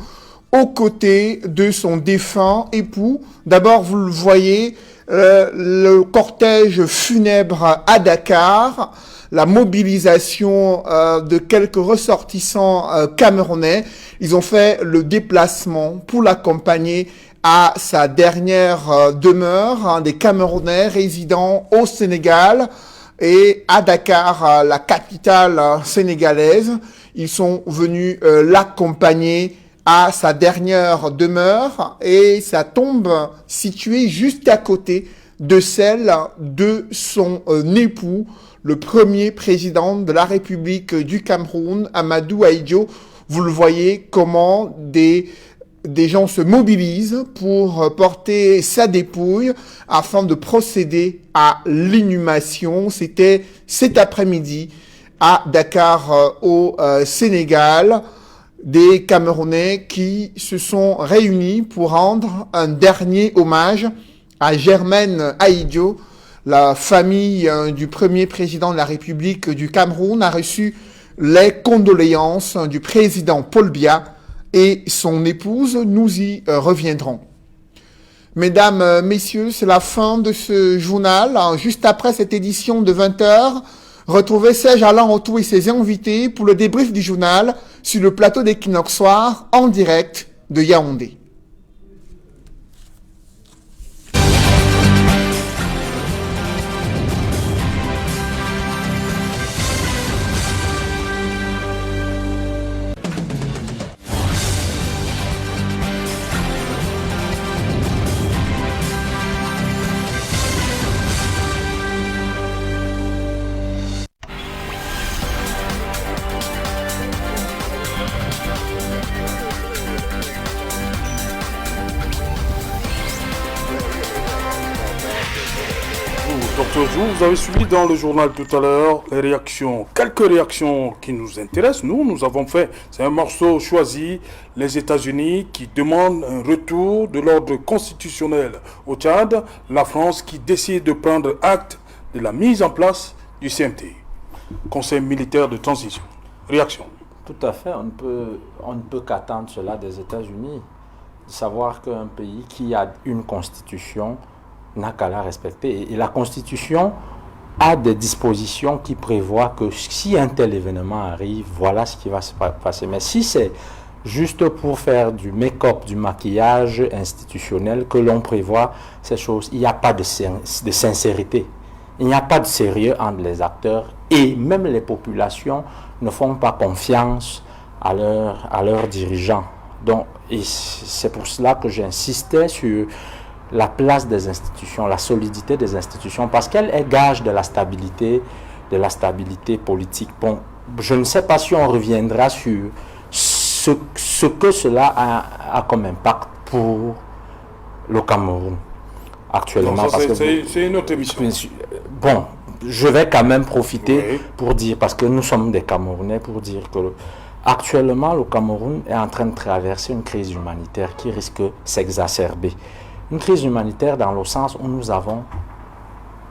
aux côtés de son défunt époux. D'abord, vous le voyez, le cortège funèbre à Dakar, la mobilisation de quelques ressortissants camerounais. Ils ont fait le déplacement pour l'accompagner à sa dernière demeure, des Camerounais résidant au Sénégal et à Dakar, la capitale sénégalaise. Ils sont venus l'accompagner à sa dernière demeure et sa tombe située juste à côté de celle de son époux, le premier président de la République du Cameroun, Amadou Aïdjo. Vous le voyez comment des gens se mobilisent pour porter sa dépouille afin de procéder à l'inhumation. C'était cet après-midi à Dakar au Sénégal. Des Camerounais qui se sont réunis pour rendre un dernier hommage à Germaine Aïdjo. La famille du premier président de la République du Cameroun a reçu les condoléances du président Paul Biya et son épouse. Nous y reviendrons. Mesdames, messieurs, c'est la fin de ce journal. Juste après cette édition de 20h, retrouvez Serge Alain Rotou et ses invités pour le débrief du journal sur le plateau d'Equinox Soir en direct de Yaoundé. Vous avez suivi dans le journal tout à l'heure les réactions, quelques réactions qui nous intéressent. Nous avons fait, c'est un morceau choisi, les États-Unis qui demandent un retour de l'ordre constitutionnel au Tchad, la France qui décide de prendre acte de la mise en place du CMT, Conseil militaire de transition. Réaction. Tout à fait, on ne peut qu'attendre cela des États-Unis, de savoir qu'un pays qui a une constitution n'a qu'à la respecter. Et la Constitution a des dispositions qui prévoient que si un tel événement arrive, voilà ce qui va se passer. Mais si c'est juste pour faire du make-up, du maquillage institutionnel que l'on prévoit ces choses, il n'y a pas de sincérité. Il n'y a pas de sérieux entre les acteurs et même les populations ne font pas confiance à leurs dirigeants. Donc, et c'est pour cela que j'insistais sur la place des institutions, la solidité des institutions, parce qu'elle est gage de la stabilité politique. Bon, je ne sais pas si on reviendra sur ce que cela a comme impact pour le Cameroun actuellement. Non, ça, c'est une autre émission. Bon, je vais quand même profiter pour dire, parce que nous sommes des Camerounais, pour dire que actuellement le Cameroun est en train de traverser une crise humanitaire qui risque de s'exacerber. Une crise humanitaire dans le sens où nous avons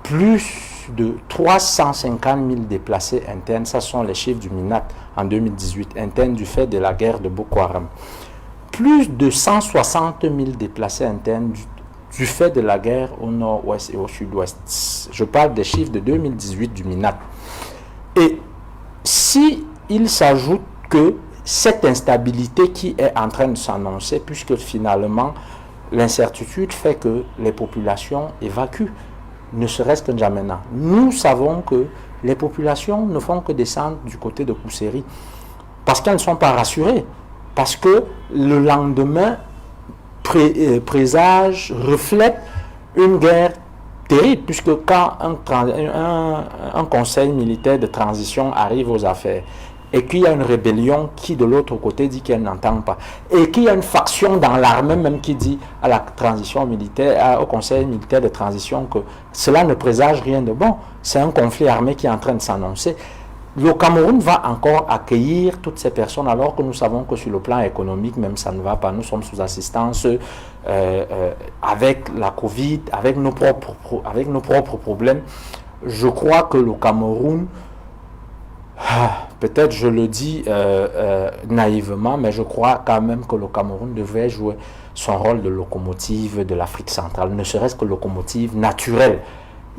plus de 350 000 déplacés internes, ça sont les chiffres du MINAT en 2018, internes du fait de la guerre de Boko Haram. Plus de 160 000 déplacés internes du fait de la guerre au nord-ouest et au sud-ouest. Je parle des chiffres de 2018 du MINAT. Et si il s'ajoute que cette instabilité qui est en train de s'annoncer, puisque finalement l'incertitude fait que les populations évacuent, ne serait-ce que N'Djamena. Nous savons que les populations ne font que descendre du côté de Kousséri parce qu'elles ne sont pas rassurées, parce que le lendemain présage, reflète une guerre terrible, puisque quand un conseil militaire de transition arrive aux affaires et qu'il y a une rébellion qui de l'autre côté dit qu'elle n'entend pas, et qu'il y a une faction dans l'armée même qui dit à la transition militaire, au conseil militaire de transition, que cela ne présage rien de bon, c'est un conflit armé qui est en train de s'annoncer. Le Cameroun va encore accueillir toutes ces personnes, alors que nous savons que sur le plan économique, même ça ne va pas. Nous sommes sous assistance avec la Covid, avec nos propres problèmes. Je crois que le Cameroun, peut-être je le dis naïvement, mais je crois quand même que le Cameroun devrait jouer son rôle de locomotive de l'Afrique centrale, ne serait-ce que locomotive naturelle.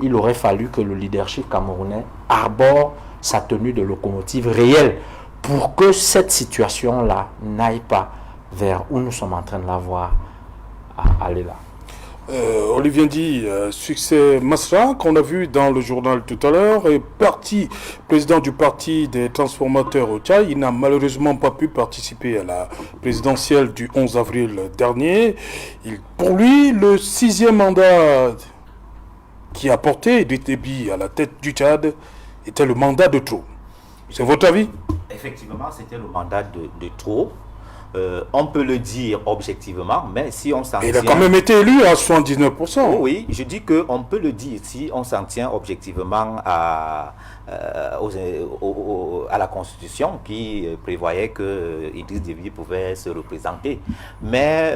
Il aurait fallu que le leadership camerounais arbore sa tenue de locomotive réelle pour que cette situation-là n'aille pas vers où nous sommes en train de la voir aller là. Olivier dit, succès Masra, qu'on a vu dans le journal tout à l'heure, est président du parti des transformateurs au Tchad. Il n'a malheureusement pas pu participer à la présidentielle du 11 avril dernier. Pour lui, le 6e mandat qui a porté Idriss Déby à la tête du Tchad était le mandat de trop. C'est votre avis? Effectivement, c'était le mandat de trop. On peut le dire objectivement, mais si on s'en tient... Il a quand même été élu à 79%. Oui, je dis qu'on peut le dire si on s'en tient objectivement à la Constitution qui prévoyait que Idriss Déby pouvait se représenter. Mais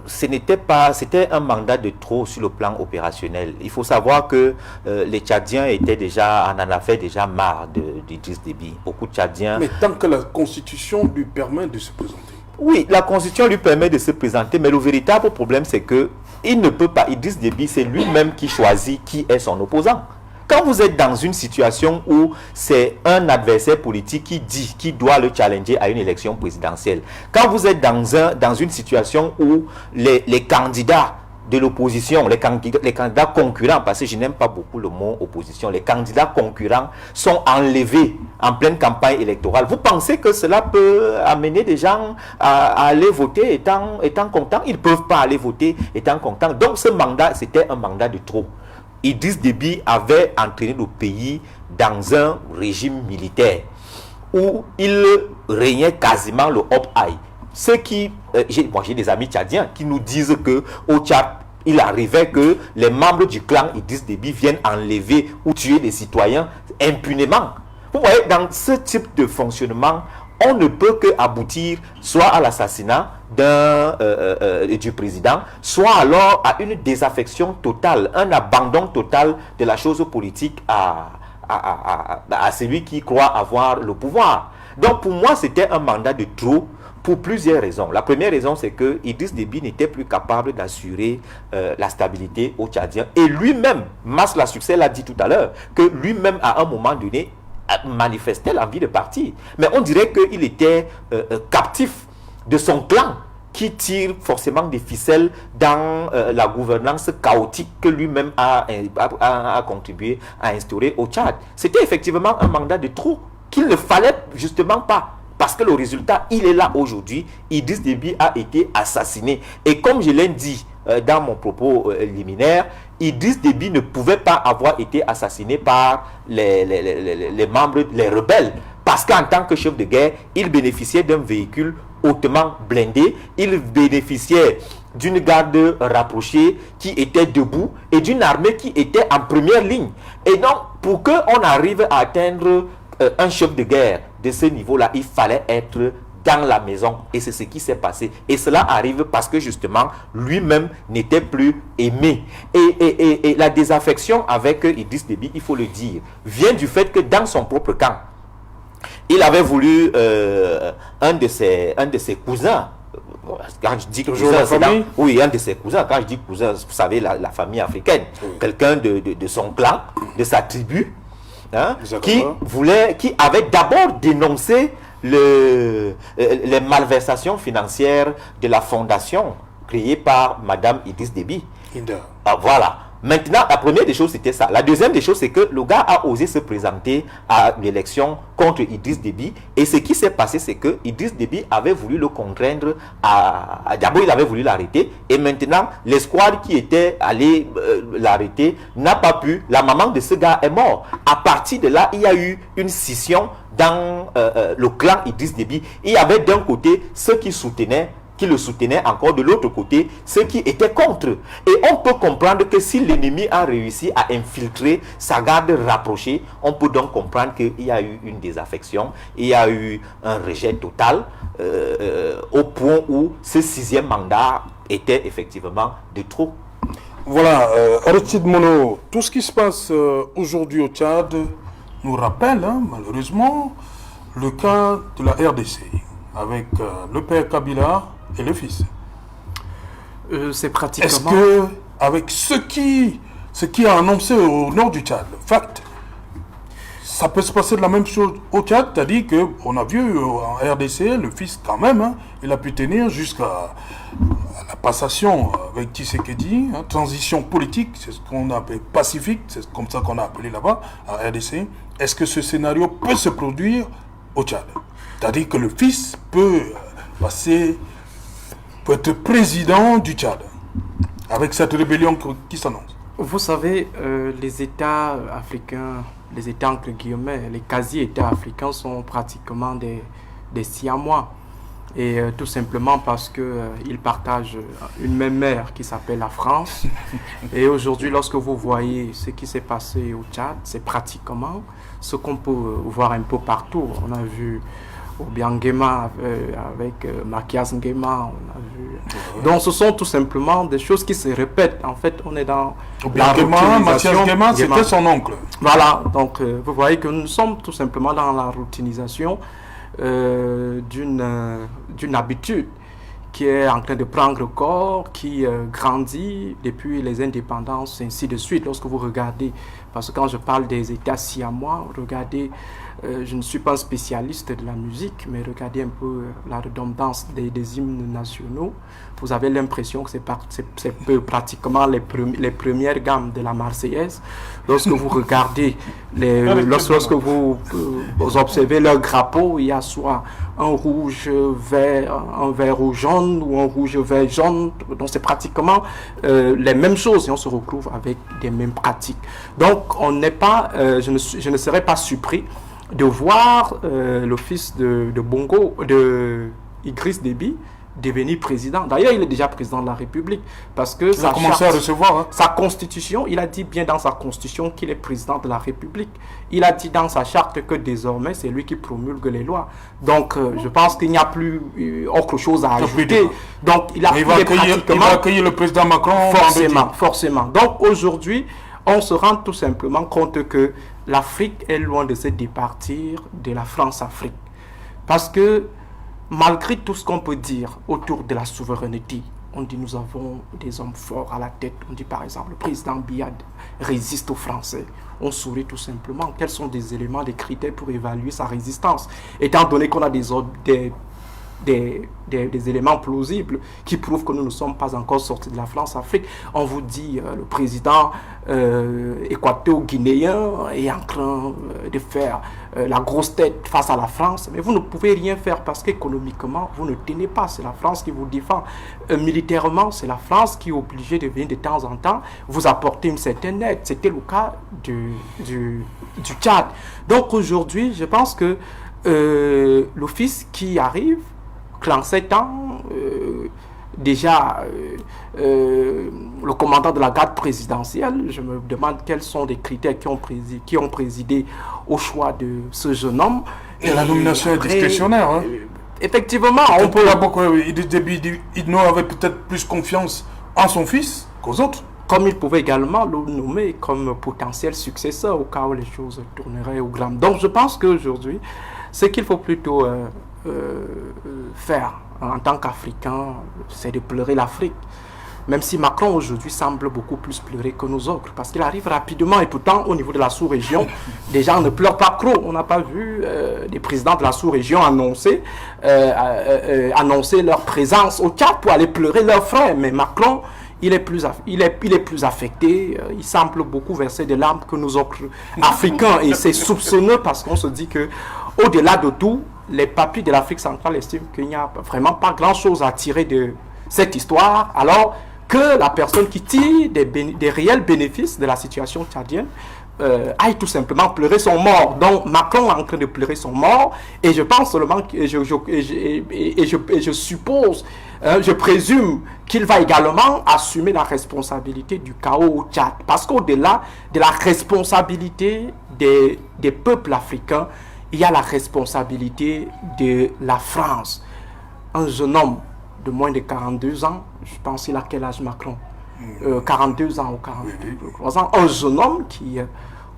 c'était un mandat de trop sur le plan opérationnel. Il faut savoir que les Tchadiens en en avaient déjà marre d'Idriss Déby. Beaucoup de Tchadiens... Mais tant que la Constitution lui permet de se présenter. Oui, la Constitution lui permet de se présenter, mais le véritable problème, c'est que il ne peut pas. Idriss Déby, c'est lui-même qui choisit qui est son opposant. Quand vous êtes dans une situation où c'est un adversaire politique qui doit le challenger à une élection présidentielle, quand vous êtes dans une situation où les candidats de l'opposition, les candidats concurrents, parce que je n'aime pas beaucoup le mot opposition, les candidats concurrents sont enlevés en pleine campagne électorale, vous pensez que cela peut amener des gens à aller voter étant contents? Ils ne peuvent pas aller voter étant contents. Donc ce mandat, c'était un mandat de trop. Idriss Déby avait entraîné le pays dans un régime militaire où il régnait quasiment le hop-high. J'ai des amis tchadiens qui nous disent qu'au Tchad, il arrivait que les membres du clan Idriss Déby viennent enlever ou tuer des citoyens impunément. Vous voyez, dans ce type de fonctionnement, on ne peut qu'aboutir soit à l'assassinat du président, soit alors à une désaffection totale, un abandon total de la chose politique à celui qui croit avoir le pouvoir. Donc pour moi, c'était un mandat de trop pour plusieurs raisons. La première raison, c'est que Idriss Déby n'était plus capable d'assurer la stabilité aux Tchadiens. Et lui-même, Masla Succès l'a dit tout à l'heure, que lui-même, à un moment donné, manifestait l'envie de partir. Mais on dirait qu'il était captif de son clan qui tire forcément des ficelles dans la gouvernance chaotique que lui-même a contribué à instaurer au Tchad. C'était effectivement un mandat de trop qu'il ne fallait justement pas. Parce que le résultat, il est là aujourd'hui. Idriss Déby a été assassiné. Et comme je l'ai dit dans mon propos liminaire, Idriss Déby ne pouvait pas avoir été assassiné par les membres, les rebelles. parce qu'en tant que chef de guerre, il bénéficiait d'un véhicule hautement blindé, il bénéficiait d'une garde rapprochée qui était debout et d'une armée qui était en première ligne. Et donc, pour qu'on arrive à atteindre un chef de guerre de ce niveau-là, il fallait être dans la maison, et c'est ce qui s'est passé. Et cela arrive parce que justement lui-même n'était plus aimé. Et la désaffection avec Idriss Déby, il faut le dire, vient du fait que dans son propre camp, il avait voulu un de ses cousins. Quand je dis cousin, oui, un de ses cousins. Quand je dis cousin, vous savez, la famille africaine, quelqu'un de son clan, de sa tribu, hein, qui avait d'abord dénoncé les malversations financières de la fondation créée par Madame Idriss Déby. Voilà. Maintenant, la première des choses, c'était ça. La deuxième des choses, c'est que le gars a osé se présenter à l'élection contre Idriss Déby. Et ce qui s'est passé, c'est que Idriss Déby avait voulu le contraindre d'abord, il avait voulu l'arrêter. Et maintenant, l'escouade qui était allé l'arrêter n'a pas pu. La maman de ce gars est morte. À partir de là, il y a eu une scission dans le clan Idriss Déby. Il y avait d'un côté ceux qui le soutenaient, encore de l'autre côté ceux qui étaient contre. Et on peut comprendre que si l'ennemi a réussi à infiltrer sa garde rapprochée, on peut donc comprendre qu'il y a eu une désaffection, il y a eu un rejet total, au point où ce 6e mandat était effectivement de trop. Voilà, Aristide Mono, tout ce qui se passe aujourd'hui au Tchad nous rappelle, malheureusement, le cas de la RDC, avec le père Kabila et le fils. C'est pratiquement... Est-ce que, avec ce qui a annoncé au nord du Tchad, le fait, ça peut se passer de la même chose au Tchad, c'est-à-dire qu'on a vu en RDC, le fils quand même, il a pu tenir jusqu'à la passation avec Tshisekedi, transition politique, c'est ce qu'on appelle pacifique, c'est comme ça qu'on a appelé là-bas, en RDC. Est-ce que ce scénario peut se produire au Tchad? C'est-à-dire que le fils peut être président du Tchad, avec cette rébellion qui s'annonce. Vous savez, les États africains, les États entre guillemets, les quasi-États africains sont pratiquement des Siamois. Et tout simplement parce qu'ils partagent une même mère qui s'appelle la France. Et aujourd'hui, lorsque vous voyez ce qui s'est passé au Tchad, c'est pratiquement ce qu'on peut voir un peu partout. On a vu Obiang-Nguema avec Mathias Nguema, on a vu. Donc ce sont tout simplement des choses qui se répètent. En fait, on est dans Mathias Nguema, c'était son oncle. Voilà, donc vous voyez que nous sommes tout simplement dans la routinisation d'une habitude qui est en train de prendre corps, qui grandit depuis les indépendances, ainsi de suite. Lorsque vous regardez, parce que quand je parle des États siamois, regardez, je ne suis pas un spécialiste de la musique, mais regardez un peu la redondance des hymnes nationaux. Vous avez l'impression que c'est pratiquement les premières gammes de la Marseillaise. Lorsque vous regardez, lorsque vous observez leur drapeau, il y a soit un rouge vert, un vert ou jaune, ou un rouge vert jaune. Donc c'est pratiquement les mêmes choses et on se retrouve avec des mêmes pratiques. Donc on n'est pas, je ne serais pas surpris de voir le fils de Bongo, de Idriss Déby, devenir président. D'ailleurs, il est déjà président de la République parce que il a commencé à recevoir. Sa constitution, il a dit bien dans sa constitution qu'il est président de la République. Il a dit dans sa charte que désormais, c'est lui qui promulgue les lois. Donc, je pense qu'il n'y a plus autre chose à ajouter. Donc, il va accueillir le président Macron. Forcément. Donc, aujourd'hui, on se rend tout simplement compte que l'Afrique est loin de se départir de la France-Afrique. Parce que malgré tout ce qu'on peut dire autour de la souveraineté, on dit nous avons des hommes forts à la tête. On dit par exemple le président Biad résiste aux Français. On sourit tout simplement. Quels sont des éléments, des critères pour évaluer sa résistance? Étant donné qu'on a des éléments plausibles qui prouvent que nous ne sommes pas encore sortis de la France-Afrique. On vous dit le président équato-guinéen est en train de faire la grosse tête face à la France, mais vous ne pouvez rien faire parce qu'économiquement, vous ne tenez pas. C'est la France qui vous défend. Militairement, c'est la France qui est obligée de venir de temps en temps vous apporter une certaine aide. C'était le cas du Tchad. Donc aujourd'hui, je pense que l'office qui arrive, clan 7 ans, déjà le commandant de la garde présidentielle, je me demande quels sont les critères qui ont présidé au choix de ce jeune homme. Et la nomination est discrétionnaire. Hein. Effectivement, on peut... Idriss Déby Itno avait peut-être plus confiance en son fils qu'aux autres. Comme il pouvait également le nommer comme potentiel successeur au cas où les choses tourneraient au gramme. Donc je pense qu'aujourd'hui, ce qu'il faut plutôt faire en tant qu'Africain, c'est de pleurer l'Afrique. Même si Macron aujourd'hui semble beaucoup plus pleurer que nous autres, parce qu'il arrive rapidement, et pourtant au niveau de la sous-région, les gens ne pleurent pas trop. On n'a pas vu des présidents de la sous-région annoncer leur présence au Tchad pour aller pleurer leurs frères. Mais Macron, il est plus affecté, il semble beaucoup verser des larmes que nous autres Africains, et c'est soupçonneux parce qu'on se dit que au-delà de tout, les papis de l'Afrique centrale estiment qu'il n'y a vraiment pas grand-chose à tirer de cette histoire, alors que la personne qui tire des réels bénéfices de la situation tchadienne aille tout simplement pleurer son mort. Donc Macron est en train de pleurer son mort, et je pense seulement que je suppose, je présume qu'il va également assumer la responsabilité du chaos au Tchad, parce qu'au-delà de la responsabilité des peuples africains, il y a la responsabilité de la France. Un jeune homme de moins de 42 ans, je pense qu'il a quel âge Macron, 42 ans ou 43 ans, un jeune homme qui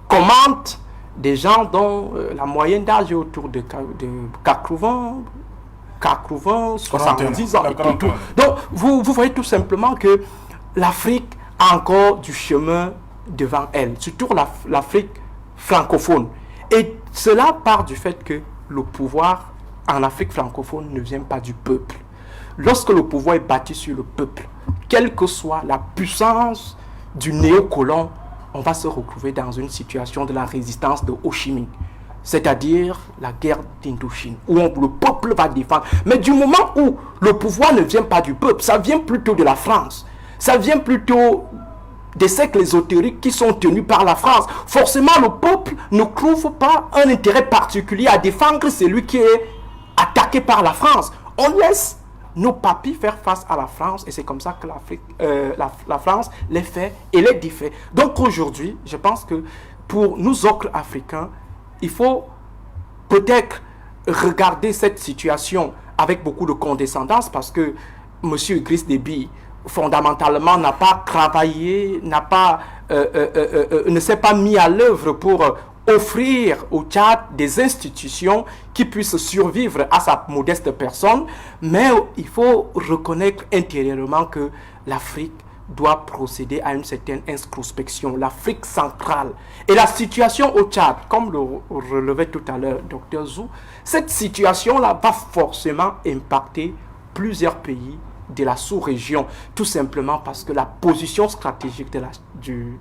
commente des gens dont la moyenne d'âge est autour de 80, 70 ans. Donc vous voyez tout simplement que l'Afrique a encore du chemin devant elle, surtout l'Afrique francophone. Et cela part du fait que le pouvoir en Afrique francophone ne vient pas du peuple. Lorsque le pouvoir est bâti sur le peuple, quelle que soit la puissance du néocolon, on va se retrouver dans une situation de la résistance de Ho Chi Minh, c'est-à-dire la guerre d'Indochine, où le peuple va défendre. Mais du moment où le pouvoir ne vient pas du peuple, ça vient plutôt de la France, ça vient plutôt des cercles ésotériques qui sont tenus par la France. Forcément, le peuple ne trouve pas un intérêt particulier à défendre celui qui est attaqué par la France. On laisse nos papis faire face à la France, et c'est comme ça que la France les fait et les défait. Donc aujourd'hui, je pense que pour nous autres Africains, il faut peut-être regarder cette situation avec beaucoup de condescendance, parce que M. Idriss Déby fondamentalement n'a pas travaillé, ne s'est pas mis à l'œuvre pour offrir au Tchad des institutions qui puissent survivre à sa modeste personne, mais il faut reconnaître intérieurement que l'Afrique doit procéder à une certaine introspection, l'Afrique centrale. Et la situation au Tchad, comme le relevait tout à l'heure Dr Zou, cette situation-là va forcément impacter plusieurs pays de la sous-région, tout simplement parce que la position stratégique du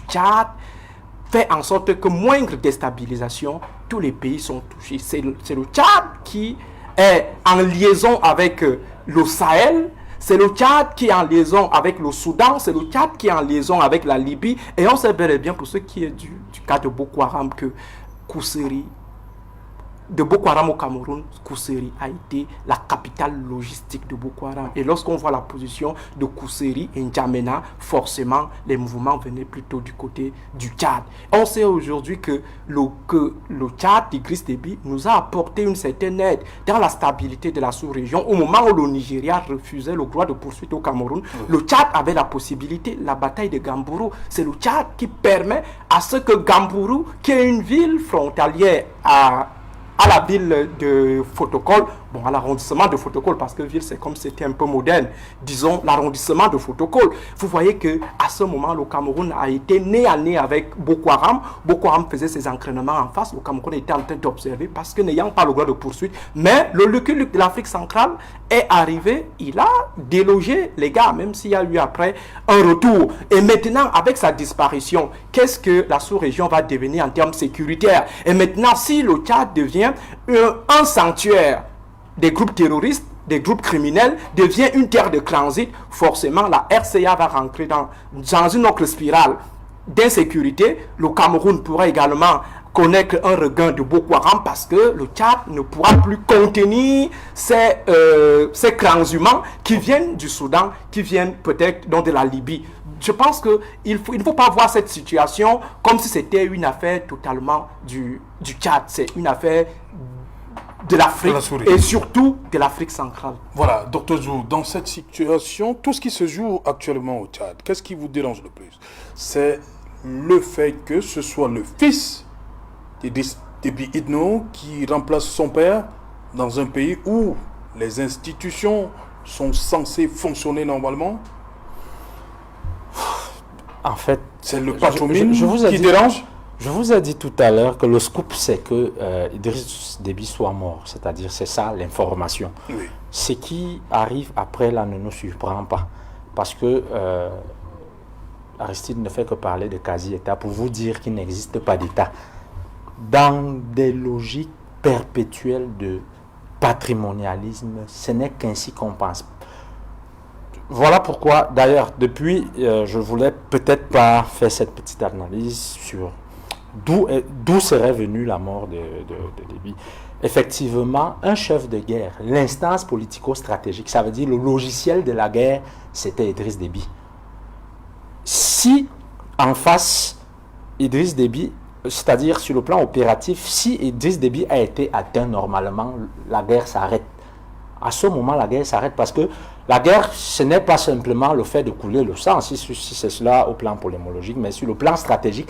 Tchad fait en sorte que moindre déstabilisation, tous les pays sont touchés. C'est le Tchad qui est en liaison avec le Sahel, c'est le Tchad qui est en liaison avec le Soudan, c'est le Tchad qui est en liaison avec la Libye, et on sait bel et bien pour ce qui est du cas de Boko Haram que Kousséri, de Boko Haram au Cameroun, Kousséri a été la capitale logistique de Boko Haram. Et lorsqu'on voit la position de Kousséri et N'Djamena, forcément, les mouvements venaient plutôt du côté du Tchad. On sait aujourd'hui que le Tchad, Idriss Déby, nous a apporté une certaine aide dans la stabilité de la sous-région. Au moment où le Nigeria refusait le droit de poursuite au Cameroun, le Tchad avait la possibilité, la bataille de Gambourou. C'est le Tchad qui permet à ce que Gambourou, qui est une ville frontalière à la ville de Fotokol, bon, à l'arrondissement de Fotokol, parce que ville c'est comme c'était un peu moderne, disons l'arrondissement de Fotokol. Vous voyez que à ce moment, le Cameroun a été nez à nez avec Boko Haram. Boko Haram faisait ses entraînements en face, le Cameroun était en train d'observer parce que n'ayant pas le droit de poursuite. Mais le Lucky Luke de l'Afrique centrale est arrivé, il a délogé les gars, même s'il y a eu après un retour. Et maintenant, avec sa disparition, qu'est-ce que la sous-région va devenir en termes sécuritaires? Et maintenant, si le Tchad devient un sanctuaire des groupes terroristes, des groupes criminels, devient une terre de transit, forcément la RCA va rentrer dans une autre spirale. d'insécurité, le Cameroun pourra également connaître un regain de Boko Haram parce que le Tchad ne pourra plus contenir ces transhumants qui viennent du Soudan, qui viennent peut-être de la Libye. Je pense qu'il ne faut pas voir cette situation comme si c'était une affaire totalement du Tchad. C'est une affaire de l'Afrique et surtout de l'Afrique centrale. Voilà, Dr Zou, dans cette situation, tout ce qui se joue actuellement au Tchad, qu'est-ce qui vous dérange le plus? C'est le fait que ce soit le fils d'Idriss Déby Itno qui remplace son père dans un pays où les institutions sont censées fonctionner normalement. En fait, c'est le patronyme qui dérange. Je vous ai dit tout à l'heure que le scoop, c'est que Idriss Déby soit mort. C'est-à-dire, c'est ça l'information. Oui. Ce qui arrive après là ne nous surprend pas. Parce que Aristide ne fait que parler de quasi-État pour vous dire qu'il n'existe pas d'État. Dans des logiques perpétuelles de patrimonialisme, ce n'est qu'ainsi qu'on pense. Voilà pourquoi, d'ailleurs, depuis, je voulais peut-être pas faire cette petite analyse sur d'où serait venue la mort de Déby. Effectivement, un chef de guerre, l'instance politico-stratégique, ça veut dire le logiciel de la guerre, c'était Idriss Déby. Si en face, Idriss Déby, c'est-à-dire sur le plan opératif, si Idriss Déby a été atteint normalement, la guerre s'arrête. À ce moment, la guerre s'arrête parce que la guerre, ce n'est pas simplement le fait de couler le sang, si c'est cela au plan polémologique, mais sur le plan stratégique,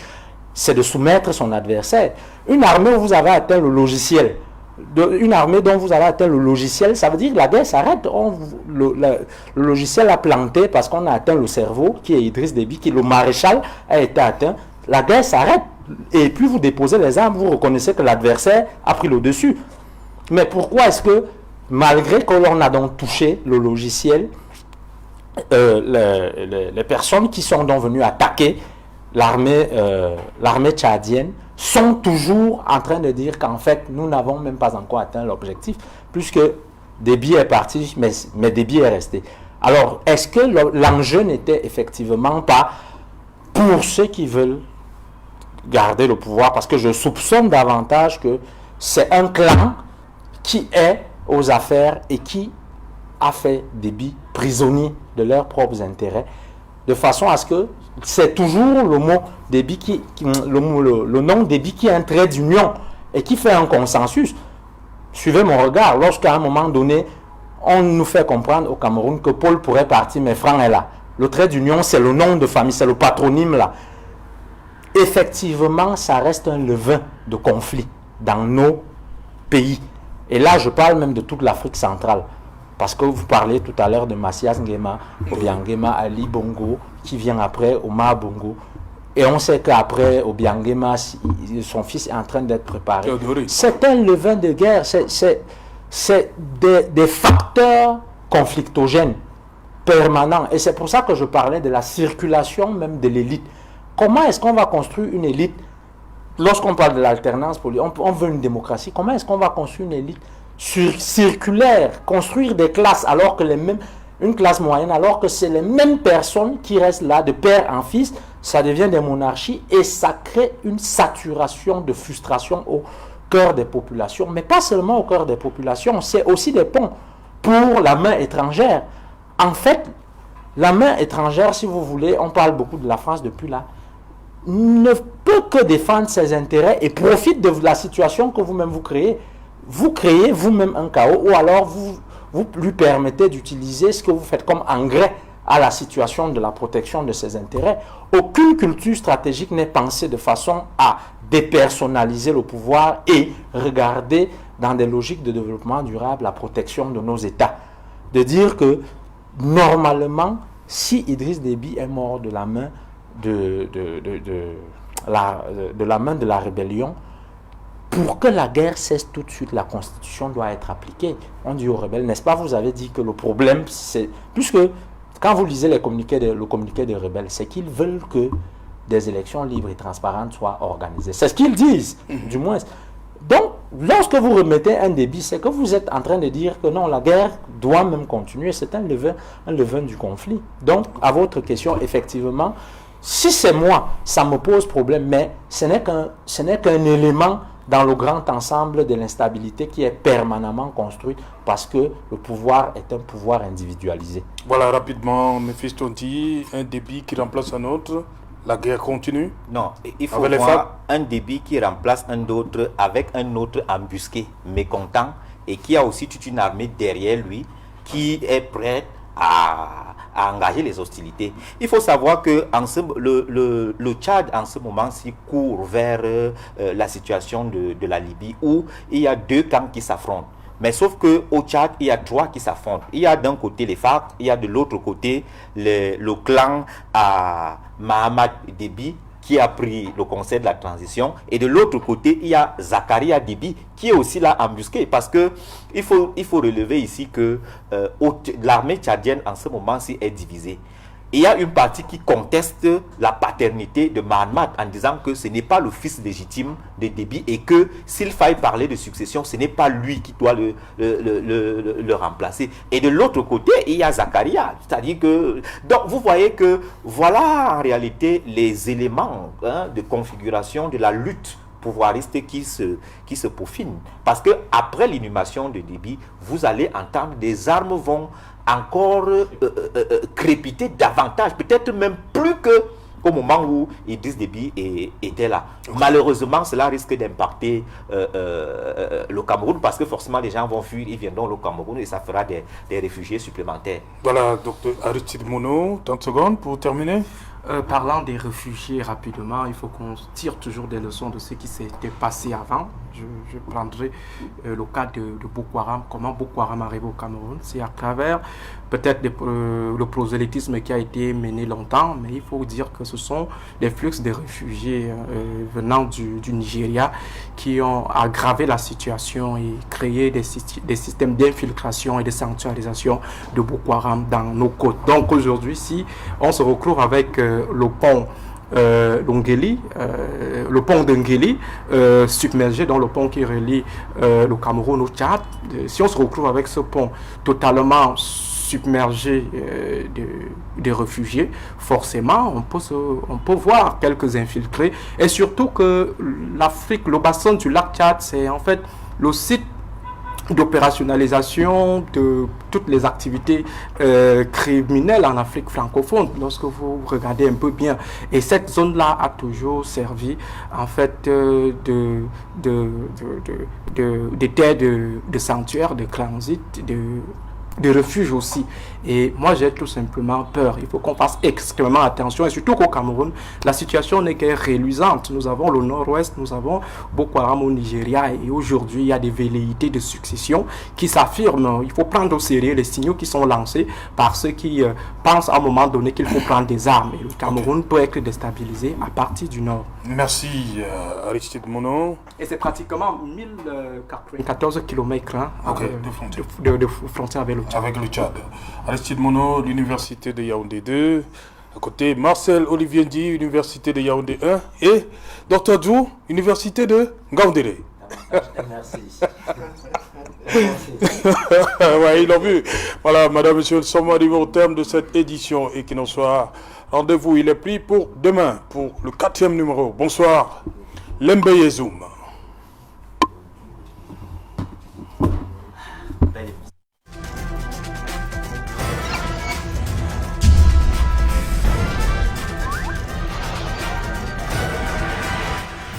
c'est de soumettre son adversaire. Une armée où vous avez atteint le logiciel, une armée dont vous avez atteint le logiciel, ça veut dire que la guerre s'arrête. Le logiciel a planté parce qu'on a atteint le cerveau, qui est Idriss Déby, qui le maréchal a été atteint. La guerre s'arrête. Et puis vous déposez les armes, vous reconnaissez que l'adversaire a pris le dessus. Mais pourquoi est-ce que, malgré que l'on a donc touché le logiciel, les personnes qui sont donc venues attaquer l'armée tchadienne sont toujours en train de dire qu'en fait, nous n'avons même pas encore atteint l'objectif, puisque Déby est parti, mais Déby est resté. Alors, est-ce que l'enjeu n'était effectivement pas pour ceux qui veulent garder le pouvoir, parce que je soupçonne davantage que c'est un clan qui est aux affaires et qui a fait Déby prisonnier de leurs propres intérêts, de façon à ce que c'est toujours le mot Déby le nom Déby qui est un trait d'union et qui fait un consensus. Suivez mon regard, lorsqu'à un moment donné, on nous fait comprendre au Cameroun que Paul pourrait partir, mais Franck est là. Le trait d'union, c'est le nom de famille, c'est le patronyme là. Effectivement, ça reste un levain de conflit dans nos pays. Et là, je parle même de toute l'Afrique centrale. Parce que vous parlez tout à l'heure de Massias Nguema, Obiangema Ali Bongo, qui vient après, Omar Bongo. Et on sait qu'après, Obiangema, son fils est en train d'être préparé. C'est un levain de guerre. C'est des facteurs conflictogènes permanents. Et c'est pour ça que je parlais de la circulation même de l'élite. Comment est-ce qu'on va construire une élite? Lorsqu'on parle de l'alternance politique, on veut une démocratie. Comment est-ce qu'on va construire une élite circulaire, construire des classes alors que une classe moyenne, alors que c'est les mêmes personnes qui restent là de père en fils, ça devient des monarchies et ça crée une saturation de frustration au cœur des populations, mais pas seulement au cœur des populations, c'est aussi des ponts pour la main étrangère. En fait, la main étrangère, si vous voulez, on parle beaucoup de la France depuis là, ne peut que défendre ses intérêts et profite de la situation que vous-même vous créez. Vous créez vous-même un chaos ou alors vous lui permettez d'utiliser ce que vous faites comme engrais à la situation de la protection de ses intérêts. Aucune culture stratégique n'est pensée de façon à dépersonnaliser le pouvoir et regarder dans des logiques de développement durable la protection de nos États. De dire que normalement, si Idriss Déby est mort de la main de la rébellion, pour que la guerre cesse tout de suite, la Constitution doit être appliquée. On dit aux rebelles, n'est-ce pas? Vous avez dit que le problème, c'est... Puisque quand vous lisez le communiqué des rebelles, c'est qu'ils veulent que des élections libres et transparentes soient organisées. C'est ce qu'ils disent, du moins. Donc, lorsque vous remettez un Déby, c'est que vous êtes en train de dire que non, la guerre doit même continuer. C'est un levain du conflit. Donc, à votre question, effectivement, Si c'est moi, ça me pose problème, mais ce n'est qu'un élément dans le grand ensemble de l'instabilité qui est permanemment construite parce que le pouvoir est un pouvoir individualisé. Voilà, rapidement, Mephisto dit, un débit qui remplace un autre, la guerre continue. Non, il faut voir un débit qui remplace un autre avec un autre embusqué, mécontent, et qui a aussi toute une armée derrière lui qui est prête à engager les hostilités. Il faut savoir que le Tchad, en ce moment-ci, court vers la situation de la Libye, où il y a deux camps qui s'affrontent. Mais sauf qu'au Tchad, il y a trois qui s'affrontent. Il y a d'un côté les FARC, il y a de l'autre côté le clan à Mahamat Déby, qui a pris le conseil de la transition, et de l'autre côté, il y a Zakaria Déby, qui est aussi là embusqué, parce que il faut relever ici que l'armée tchadienne en ce moment-ci est divisée. Il y a une partie qui conteste la paternité de Mahamat en disant que ce n'est pas le fils légitime de Déby et que s'il faille parler de succession, ce n'est pas lui qui doit le remplacer. Et de l'autre côté, il y a Zakaria. C'est-à-dire que... Donc vous voyez que voilà en réalité les éléments de configuration de la lutte pouvoiriste qui se peaufine. Parce que après l'inhumation de Déby, vous allez entendre des armes vont encore crépiter davantage, peut-être même plus qu'au moment où Idriss Déby était là. Malheureusement, cela risque d'impacter le Cameroun parce que forcément les gens vont fuir, ils viendront au Cameroun et ça fera des réfugiés supplémentaires. Voilà, docteur Aristide Monod, 30 secondes pour terminer. Parlant des réfugiés rapidement, il faut qu'on tire toujours des leçons de ce qui s'était passé avant. Je prendrai le cas de Boko Haram. Comment Boko Haram arrive au Cameroun? C'est à travers peut-être le prosélytisme qui a été mené longtemps, mais il faut dire que ce sont des flux de réfugiés venant du Nigeria qui ont aggravé la situation et créé des systèmes d'infiltration et de sanctuarisation de Boko Haram dans nos côtes. Donc aujourd'hui, si on se retrouve avec le pont d'Ngeli, submergé dans le pont qui relie le Cameroun au Tchad, si on se retrouve avec ce pont totalement submergé de réfugiés, forcément on peut voir quelques infiltrés, et surtout que l'Afrique, le bassin du lac Tchad, c'est en fait le site d'opérationnalisation de toutes les activités criminelles en Afrique francophone, lorsque vous regardez un peu bien. Et cette zone-là a toujours servi en fait de terre de sanctuaire, de transit, de refuge aussi. Et moi j'ai tout simplement peur. Il faut qu'on fasse extrêmement attention, et surtout qu'au Cameroun la situation n'est que reluisante. Nous avons le nord-ouest, nous avons Boko Haram au Nigeria, et aujourd'hui il y a des velléités de succession qui s'affirment. Il faut prendre au sérieux les signaux qui sont lancés par ceux qui pensent à un moment donné qu'il faut prendre des armes, et le Cameroun peut être déstabilisé à partir du nord. Merci Aristide Monod. Et c'est pratiquement 1014 km de frontière avec le Tchad. Avec le Tchad. Aristide Monod, l'université de Yaoundé 2. À côté, Marcel Olivier Ndi, université de Yaoundé 1. Et Dr Djou, université de Ngaoundéré. Merci. Ouais, ils l'ont vu. Voilà, madame, monsieur, nous sommes arrivés au terme de cette édition et qu'il en soit. Rendez-vous, il est pris pour demain, pour le 4e numéro. Bonsoir, Lembe Yezoum.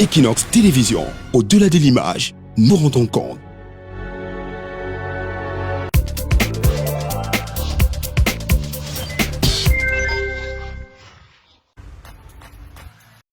Equinox Télévision, au-delà de l'image, nous rendons compte.